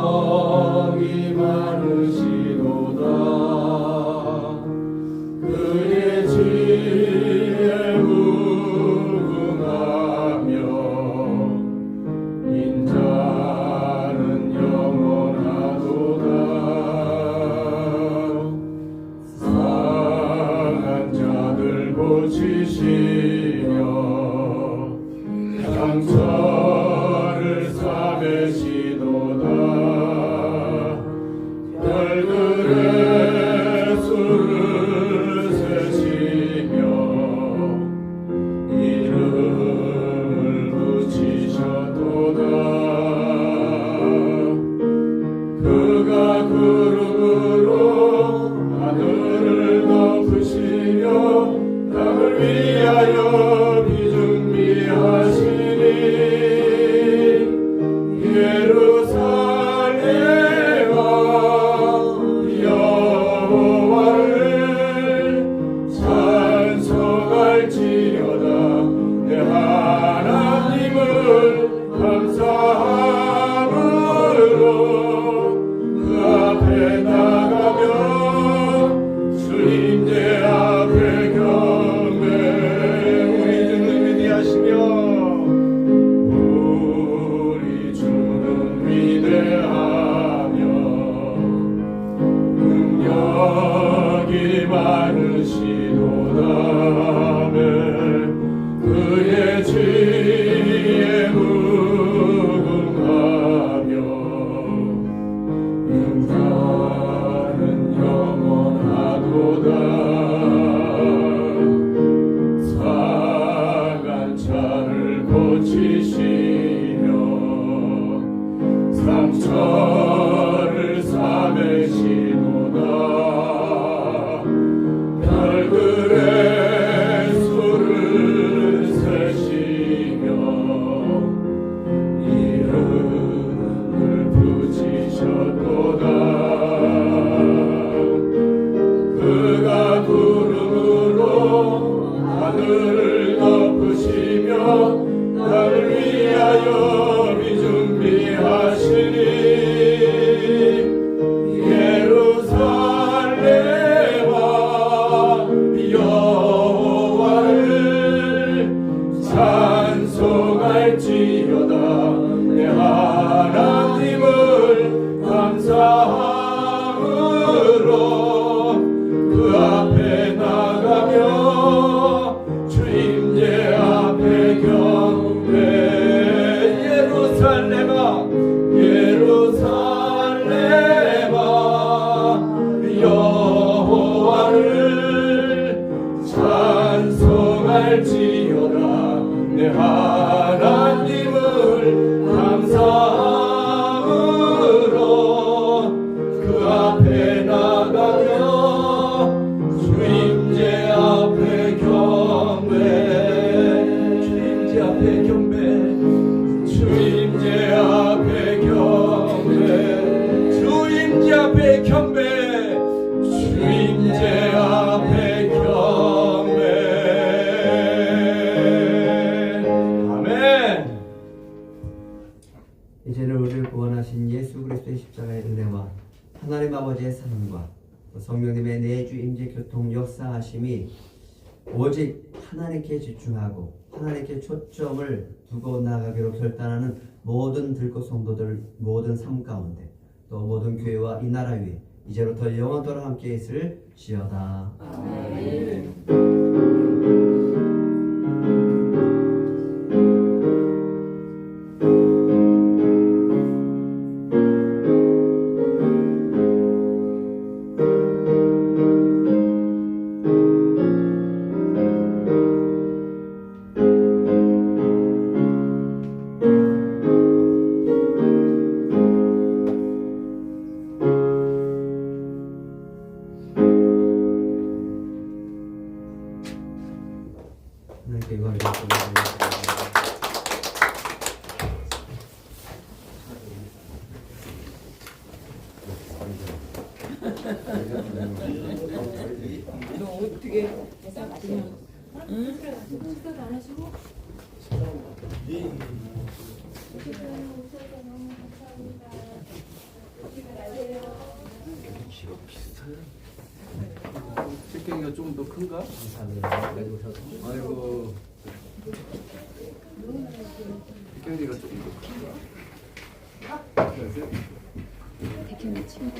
능력이 많으시도다. 그의 지혜에 무궁하며 인자는 영원하도다. 상한 자들 고치시며 상처를 싸매시도다. 별들의 수를 세시며 이름을 붙이셨도다. 그가 구름으로 하늘을 덮으시며 땅을 위하여 비준비하시니 예루살렘아 여호와를 찬송할지어다. 내 하나님을 감사함으로 그 앞에 나가며 주님의 앞에 경배 우리 주는 위대하시며 우리 주는 위대하며 능력이 많으시도다. 그의 지혜에 무궁하며 인자는 영원하도다. 상한 자를 고치시며 상처를 싸매시도다. 별들의 수를 세시며 이름을 붙이셨도다. 그가 구름으로 하늘을 덮으시며 나를 위하여 비준비하시니 예루살렘아 여호와를 찬송할지어다. 찬송할지어다. 내 하나님을 감사함으로 그 앞에 나가며 주임제 앞에 경배. 예루살렘아 예루살렘아 여호와를 찬송할지어다. 내 하나님을 감사함으로 그 앞에 나가며 주임제 앞에 경배. 주임제 앞에 경배. 주임제 앞에 경배. 주임제 앞에 경배. 주임제 앞에 경배. 아멘. 이제는 우리를 구원하신 예수 그리스도의 십자가의 은혜와 하나님 아버지의 사랑과 성령님의 내주 임재 교통 역사하심이 오직 하나님께 집중하고 하나님께 초점을 두고 나가기로 결단하는 모든 들꽃 성도들 모든 삶 가운데 또 모든 교회와 이 나라 위에 이제부터 영원토록 함께 있을지어다. 아멘. 하나님께 영광을 드립니다. 너 어떻게 식경이가 좀 더 큰가? 아이고 식경이가 좀 더 큰가? 백현이 친구.